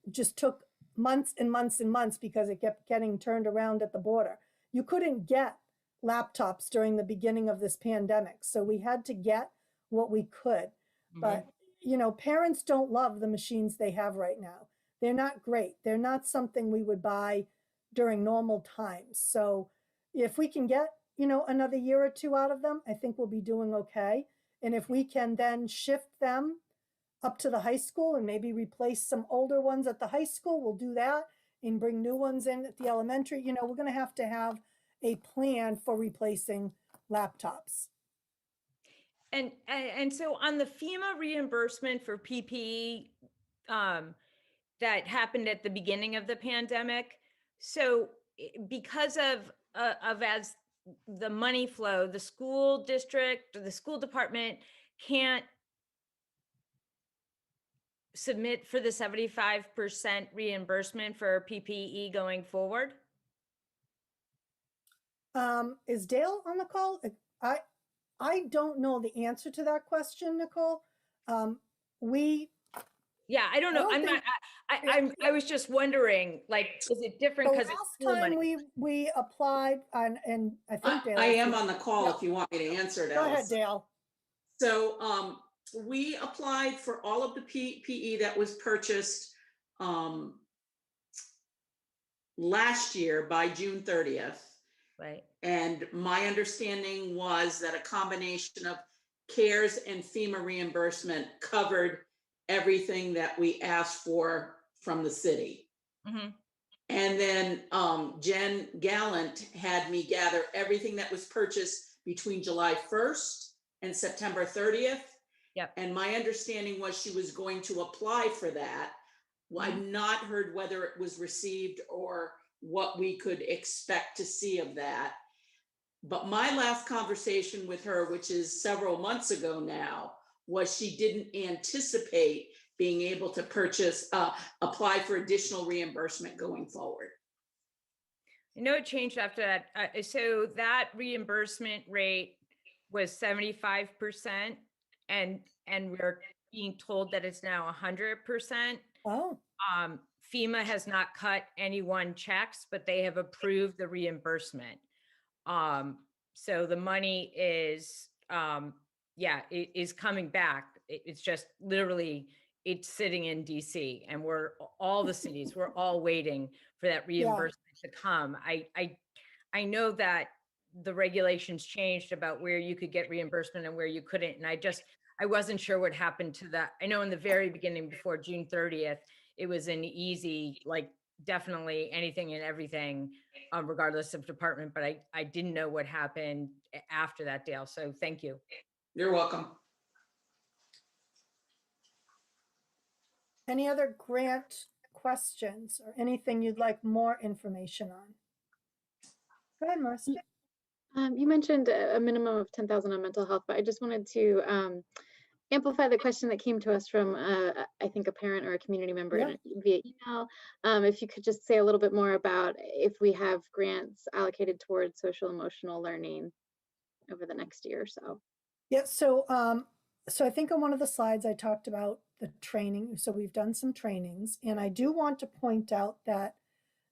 just took months and months and months because it kept getting turned around at the border. You couldn't get laptops during the beginning of this pandemic. So we had to get what we could. But, you know, parents don't love the machines they have right now. They're not great. They're not something we would buy during normal times. So if we can get, you know, another year or two out of them, I think we'll be doing okay. And if we can then shift them up to the high school and maybe replace some older ones at the high school, we'll do that and bring new ones in at the elementary. You know, we're going to have a plan for replacing laptops. And so on the FEMA reimbursement for PPE that happened at the beginning of the pandemic, so because of as the money flow, the school district or the school department can't submit for the 75% reimbursement for PPE going forward? Is Dale on the call? I don't know the answer to that question, Nicole. Yeah, I don't know. I was just wondering, like, is it different because it's school last time money? we applied and I think Dale. I am on the call if you want me to answer it. Go ahead, Dale. So we applied for all of the PPE that was purchased last year by June 30th. Right. And my understanding was that a combination of CARES and FEMA reimbursement covered everything that we asked for from the city. Mm-hmm. And then Jen Gallant had me gather everything that was purchased between July 1st and September 30th. Yep. And my understanding was she was going to apply for that. I've not heard whether it was received or what we could expect to see of that. But my last conversation with her, which is several months ago now, was she didn't anticipate being able to apply for additional reimbursement going forward. I know it changed after that. So that reimbursement rate was 75%, and we're being told that it's now 100%. Oh, FEMA has not cut anyone checks, but they have approved the reimbursement. So the money is, it is coming back. It's just literally, it's sitting in DC, and all the cities, we're all waiting for that reimbursement to come. I know that the regulations changed about where you could get reimbursement and where you couldn't. And I wasn't sure what happened to that. I know in the very beginning, before June 30th, it was an easy, like, definitely anything and everything, regardless of department, but I didn't know what happened after that, Dale. So thank you. You're welcome. any other grant questions or anything you'd like more information on? Go ahead, Marissa. You mentioned a minimum of 10,000 on mental health, but I just wanted to amplify the question that came to us from, I think, a parent or a community member via email. If you could just say a little bit more about if we have grants allocated towards social emotional learning over the next year or so. Yeah, so I think on one of the slides I talked about the training. So we've done some trainings, and I do want to point out that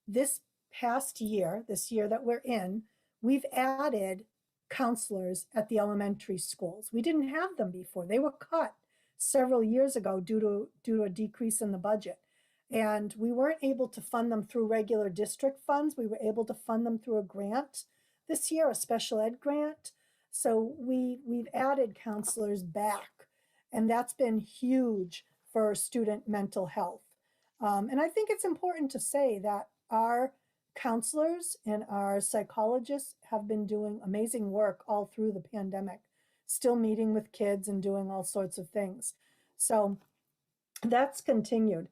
this past year, this year that we're in, we've added counselors at the elementary schools. We didn't have them before. They were cut several years ago due to a decrease in the budget. And we weren't able to fund them through regular district funds. We were able to fund them through a grant this year, a special ed grant. So we've added counselors back, and that's been huge for student mental health. And I think it's important to say that our counselors and our psychologists have been doing amazing work all through the pandemic, still meeting with kids and doing all sorts of things. So that's continued.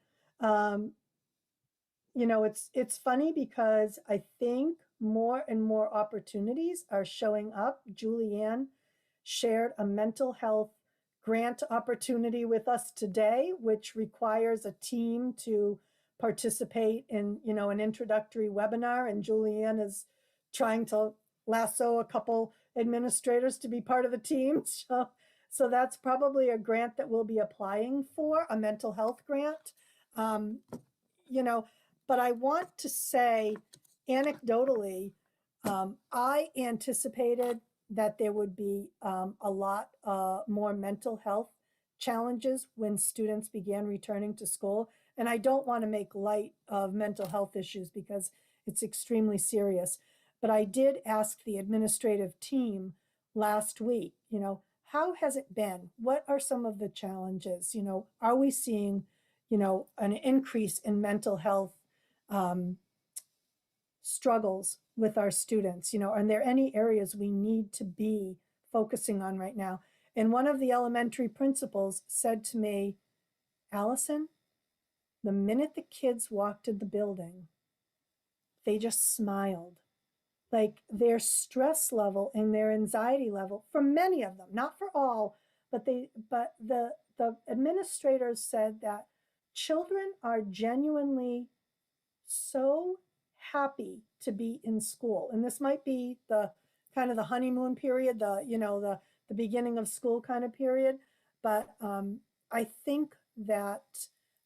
It's funny because I think more and more opportunities are showing up. Julianne shared a mental health grant opportunity with us today, which requires a team to participate in, an introductory webinar, and Julianne is trying to lasso a couple administrators to be part of the team. So that's probably a grant that we'll be applying for, a mental health grant. But I want to say anecdotally, I anticipated that there would be a lot more mental health challenges when students began returning to school. And I don't want to make light of mental health issues because it's extremely serious. But I did ask the administrative team last week, how has it been? What are some of the challenges? Are we seeing, an increase in mental health struggles with our students? Are there any areas we need to be focusing on right now? And one of the elementary principals said to me, Allison, the minute the kids walked in the building, they just smiled. Like their stress level and their anxiety level, for many of them, not for all, but the administrators said that children are genuinely so happy to be in school. And this might be the kind of the honeymoon period, the beginning of school kind of period. But I think that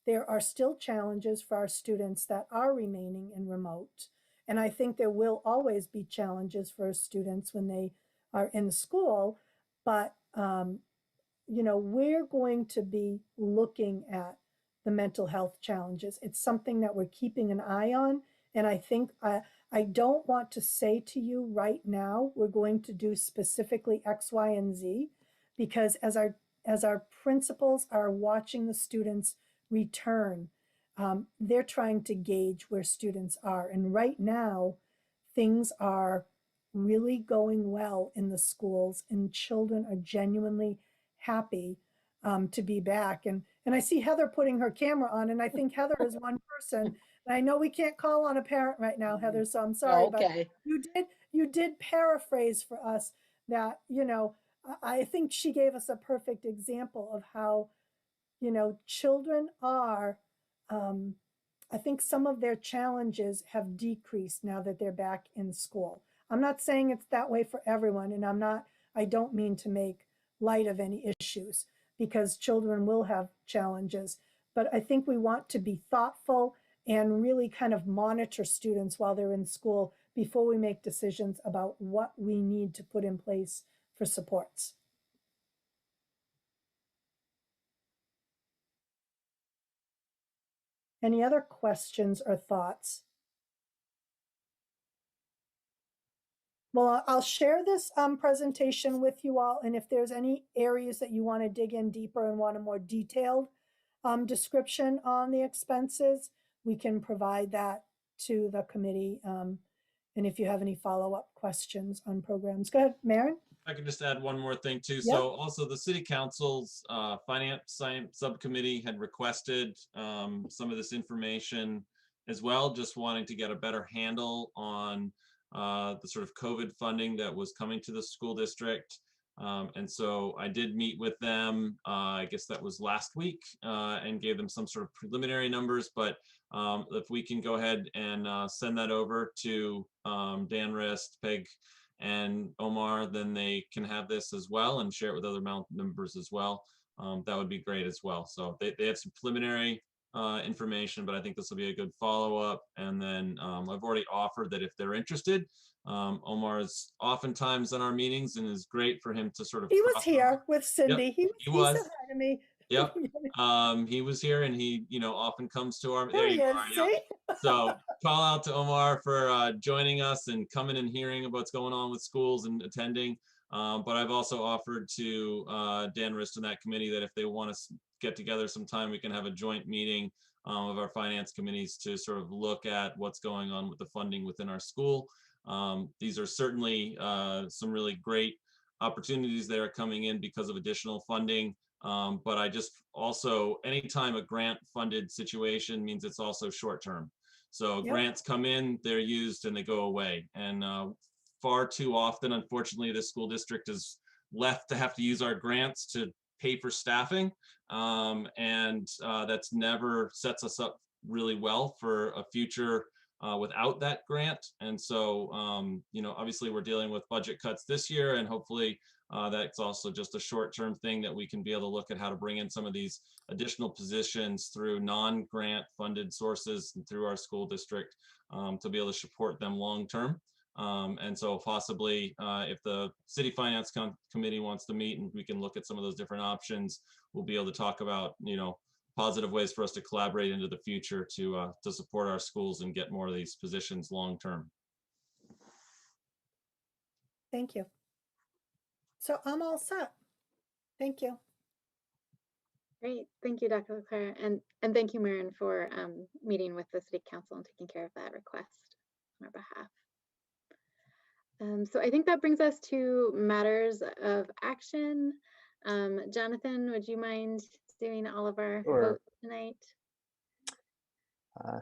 there are still challenges for our students that are remaining in remote. And I think there will always be challenges for students when they are in school. But, we're going to be looking at the mental health challenges. It's something that we're keeping an eye on. And I think I don't want to say to you right now, we're going to do specifically X, Y, and Z, because as our principals are watching the students return, they're trying to gauge where students are. And right now, things are really going well in the schools, and children are genuinely happy to be back. And And I see Heather putting her camera on, and I think Heather is one person. And I know we can't call on a parent right now, Heather, so I'm sorry, but Okay. you did paraphrase for us that, you know, I think she gave us a perfect example of how, you know, children are, I think some of their challenges have decreased now that they're back in school. I'm not saying it's that way for everyone, and I don't mean to make light of any issues, because children will have challenges. But I think we want to be thoughtful and really kind of monitor students while they're in school before we make decisions about what we need to put in place for supports. Any other questions or thoughts? Well, I'll share this presentation with you all, and if there's any areas that you want to dig in deeper and want a more detailed description on the expenses, we can provide that to the committee. And if you have any follow-up questions on programs, go ahead, Maren. I can just add one more thing too. Yep. So also the city council's finance subcommittee had requested some of this information as well, just wanting to get a better handle on the sort of COVID funding that was coming to the school district. And so I did meet with them, I guess that was last week, and gave them some sort of preliminary numbers. But if we can go ahead and send that over to Dan Rist, Peg, and Omar, then they can have this as well and share it with other members as well. That would be great as well. So they have some preliminary information, but I think this will be a good follow-up. And then I've already offered that if they're interested, Omar is oftentimes in our meetings, and is great for him to sort of. He was here with Cindy. Yep, he was. said hi to me. Yep. He was here, and he, you know, often comes to our. There he is. Yep. See? So call out to Omar for joining us and coming and hearing about what's going on with schools and attending. But I've also offered to Dan Rist and that committee that if they want to get together sometime, we can have a joint meeting of our finance committees to sort of look at what's going on with the funding within our school. These are certainly some really great opportunities that are coming in because of additional funding. But I just also, anytime a grant funded situation means it's also short term. So Yep. grants come in, they're used, and they go away. And far too often, unfortunately, the school district is left to have to use our grants to pay for staffing. And that's never sets us up really well for a future without that grant. And so, you know, obviously we're dealing with budget cuts this year, and hopefully that's also just a short-term thing that we can be able to look at how to bring in some of these additional positions through non-grant funded sources and through our school district to be able to support them long-term. And so possibly if the city finance committee wants to meet and we can look at some of those different options, we'll be able to talk about, you know, positive ways for us to collaborate into the future to support our schools and get more of these positions long-term. Thank you. So I'm all set. Thank you. Great. Thank you, Dr. Leclerc. And thank you, Maren, for meeting with the City Council and taking care of that request on our behalf. So I think that brings us to matters of action. Jonathan, would you mind doing all of our Sure. votes tonight?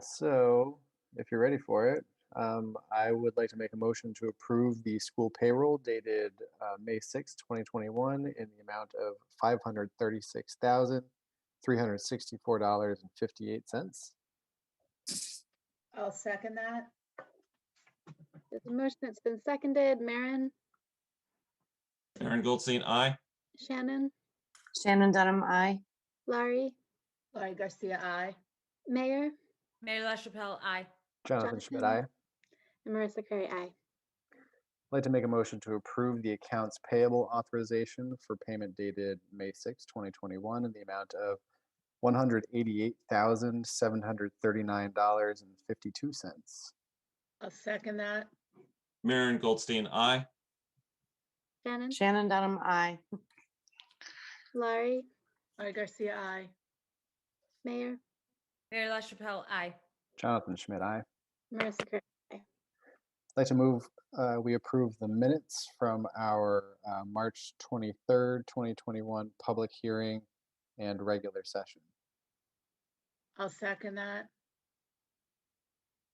So if you're ready for it, I would like to make a motion to approve the school payroll dated May 6, 2021 in the amount of $536,364.58. I'll second that. There's a motion that's been seconded. Maren, Aaron Goldstein, aye. Shannon, Shannon Dunham, aye. Laurie, Laurie Garcia, aye. Mayor, Mayor LaChapelle, aye. Jonathan Schmidt, Jonathan. aye. and Marissa Curry, aye. I'd like to make a motion to approve the accounts payable authorization for payment dated May 6, 2021 in the amount of $188,739.52. I'll second that. Maren Goldstein, aye. Shannon, Shannon Dunham, aye. Laurie, Laurie Garcia, aye. Mayor, Mayor LaChapelle, aye. Jonathan Schmidt, aye. Marissa Curry, aye. I'd like to move, we approve the minutes from our March 23rd, 2021 public hearing and regular session. I'll second that.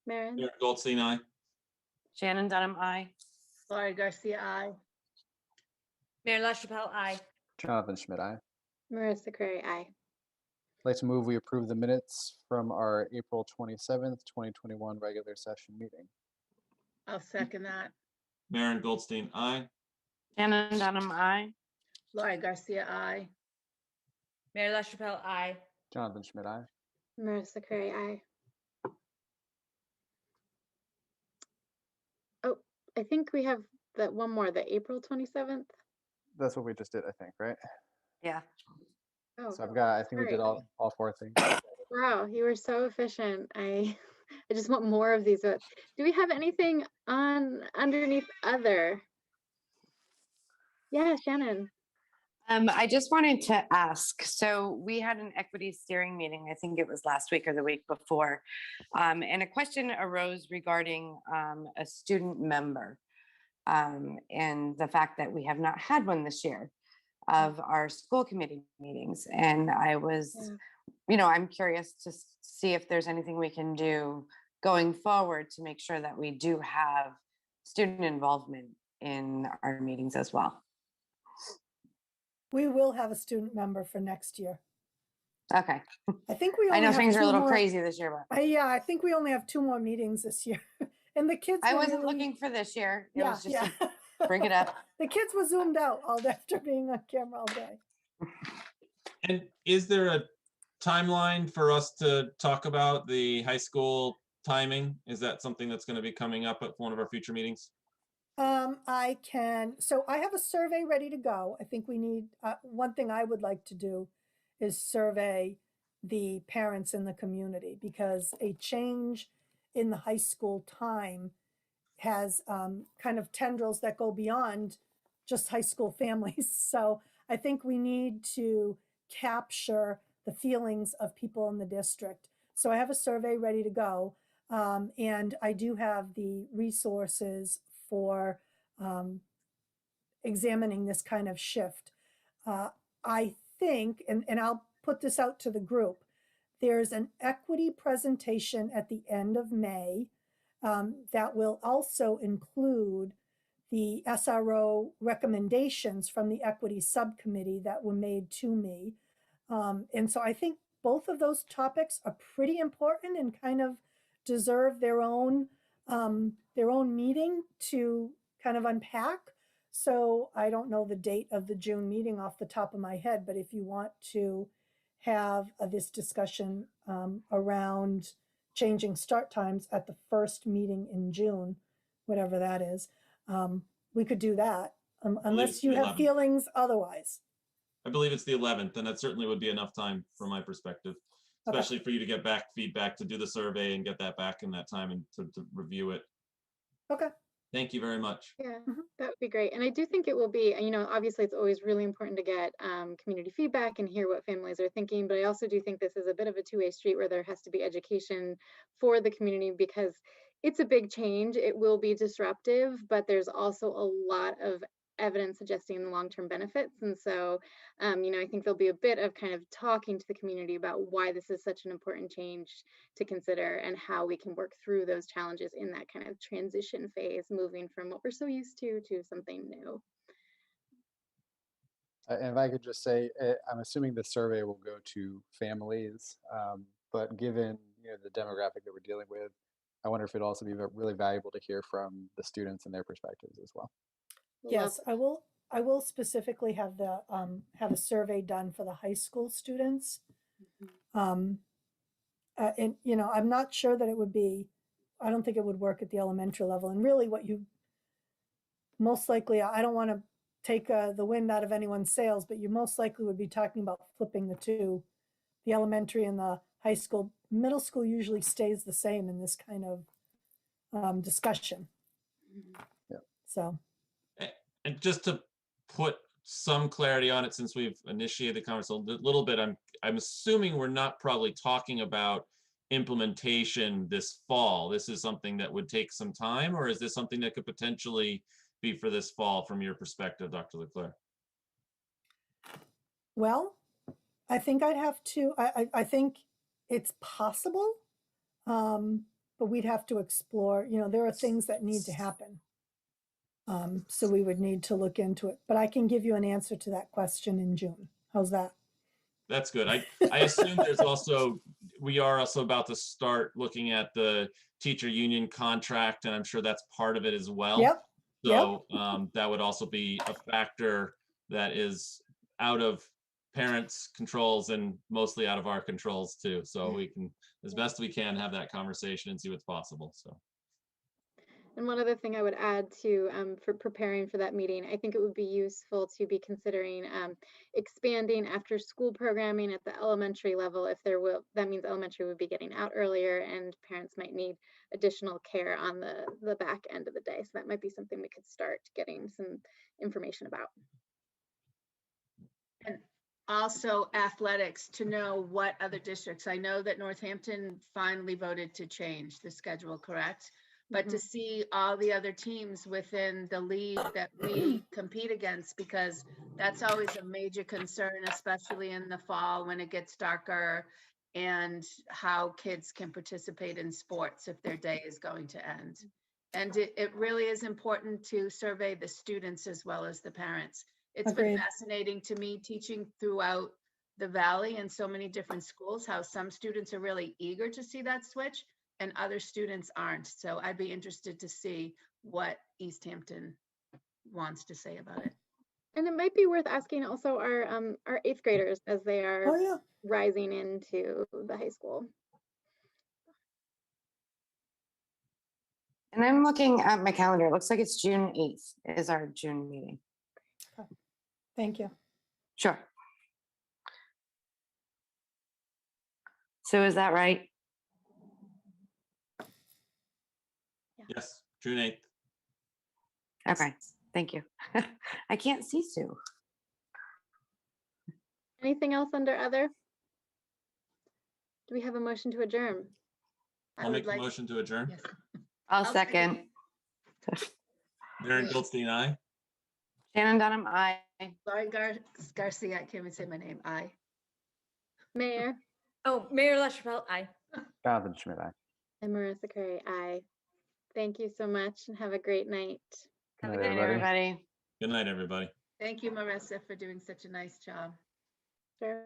Maren, Aaron Goldstein, aye. Shannon Dunham, aye. Laurie Garcia, aye. Mayor LaChapelle, aye. Jonathan Schmidt, aye. Marissa Curry, aye. I'd like to move we approve the minutes from our April 27th, 2021 regular session meeting. I'll second that. Aaron Goldstein, aye. Shannon Dunham, aye. Laurie Garcia, aye. Mayor LaChapelle, aye. Jonathan Schmidt, aye. Marissa Curry, aye. Oh, I think we have that one more, the April 27th. That's what we just did, I think, right? Yeah. Oh, So I think we did sorry. all four things. Wow, you were so efficient. I just want more of these. Do we have anything on underneath other? Yeah, Shannon. I just wanted to ask, so we had an equity steering meeting, I think it was last week or the week before, and a question arose regarding a student member and the fact that we have not had one this year of our school committee meetings. And I was, I'm curious to see if there's anything we can do going forward to make sure that we do have student involvement in our meetings as well. We will have a student member for next year. Okay. I think we. I know only have things are a two little more- crazy this year, but Yeah, I think we only have 2 more meetings this year, and the kids. I were wasn't really- looking for this year. It Yeah, was just yeah. to bring it up. The kids were zoomed out all after being on camera all day. And is there a timeline for us to talk about the high school timing? Is that something that's going to be coming up at one of our future meetings? I can, so I have a survey ready to go. I think we need, one thing I would like to do is survey the parents in the community, because a change in the high school time has kind of tendrils that go beyond just high school families. So I think we need to capture the feelings of people in the district. So I have a survey ready to go. And I do have the resources for examining this kind of shift. I think, and I'll put this out to the group, there's an equity presentation at the end of May that will also include the SRO recommendations from the equity subcommittee that were made to me. And so I think both of those topics are pretty important and kind of deserve their own meeting to kind of unpack. So I don't know the date of the June meeting off the top of my head, but if you want to have this discussion around changing start times at the first meeting in June, whatever that is, we could do that, unless you have 11th. feelings otherwise. I believe it's the 11th, and that certainly would be enough time from my perspective, especially for you to get back feedback, to do the survey and get that back in that time and to review it. Okay. Thank you very much. Yeah, that would be great. And I do think it will be, obviously it's always really important to get community feedback and hear what families are thinking, but I also do think this is a bit of a two-way street where there has to be education for the community, because it's a big change. It will be disruptive, but there's also a lot of evidence suggesting the long-term benefits. And so, I think there'll be a bit of kind of talking to the community about why this is such an important change to consider and how we can work through those challenges in that kind of transition phase, moving from what we're so used to something new. And if I could just say, I'm assuming the survey will go to families, but given the demographic that we're dealing with, I wonder if it'd also be really valuable to hear from the students and their perspectives as well. Yes, I will specifically have a survey done for the high school students. And I'm not sure that it would be, I don't think it would work at the elementary level. And really what you most likely, I don't want to take the wind out of anyone's sails, but you most likely would be talking about flipping the two, the elementary and the high school. Middle school usually stays the same in this kind of discussion. Yeah. So. And just to put some clarity on it, since we've initiated the conversation a little bit, I'm assuming we're not probably talking about implementation this fall. This is something that would take some time, or is this something that could potentially be for this fall from your perspective, Dr. Leclerc? Well, I think I'd have to, I think it's possible, but we'd have to explore, there are things that need to happen. So we would need to look into it, but I can give you an answer to that question in June. How's that? That's good. I assume we are also about to start looking at the teacher union contract, and I'm sure that's part of it as well. Yep. So that would also be a factor that is out of parents' controls and mostly out of our controls too. So we can, as best we can, have that conversation and see what's possible. So. And one other thing I would add to for preparing for that meeting, I think it would be useful to be considering expanding after school programming at the elementary level. If there will, that means elementary would be getting out earlier and parents might need additional care on the back end of the day. So that might be something we could start getting some information about. And also athletics, to know what other districts. I know that Northampton finally voted to change the schedule, correct? But to see all the other teams within the league that we compete against, because that's always a major concern, especially in the fall when it gets darker, and how kids can participate in sports if their day is going to end. And it really is important to survey the students as well as the parents. It's been fascinating to me teaching throughout the Valley in so many different schools, how some students are really eager to see that switch and other students aren't. So I'd be interested to see what Easthampton wants to say about it. And it might be worth asking also our 8th graders as they are rising into the high school. And I'm looking at my calendar. It looks like it's June 8th is our June meeting. Thank you. Sure. So is that right? Yes, June 8th. Okay, thank you. I can't see Sue. Anything else under other? Do we have a motion to adjourn? I'll make a motion to adjourn. Yes. I'll second. Maren Goldstein, aye. Shannon Dunham, aye. Laurie Garcia, I can't even say my name. Aye. Mayor? Oh, Mayor LaChapelle, aye. Jonathan Schmidt, aye. And Marissa Curry, aye. Thank you so much and have a great night. Have a good night, everybody. Good night, everybody. Thank you, Marissa, for doing such a nice job. Sure.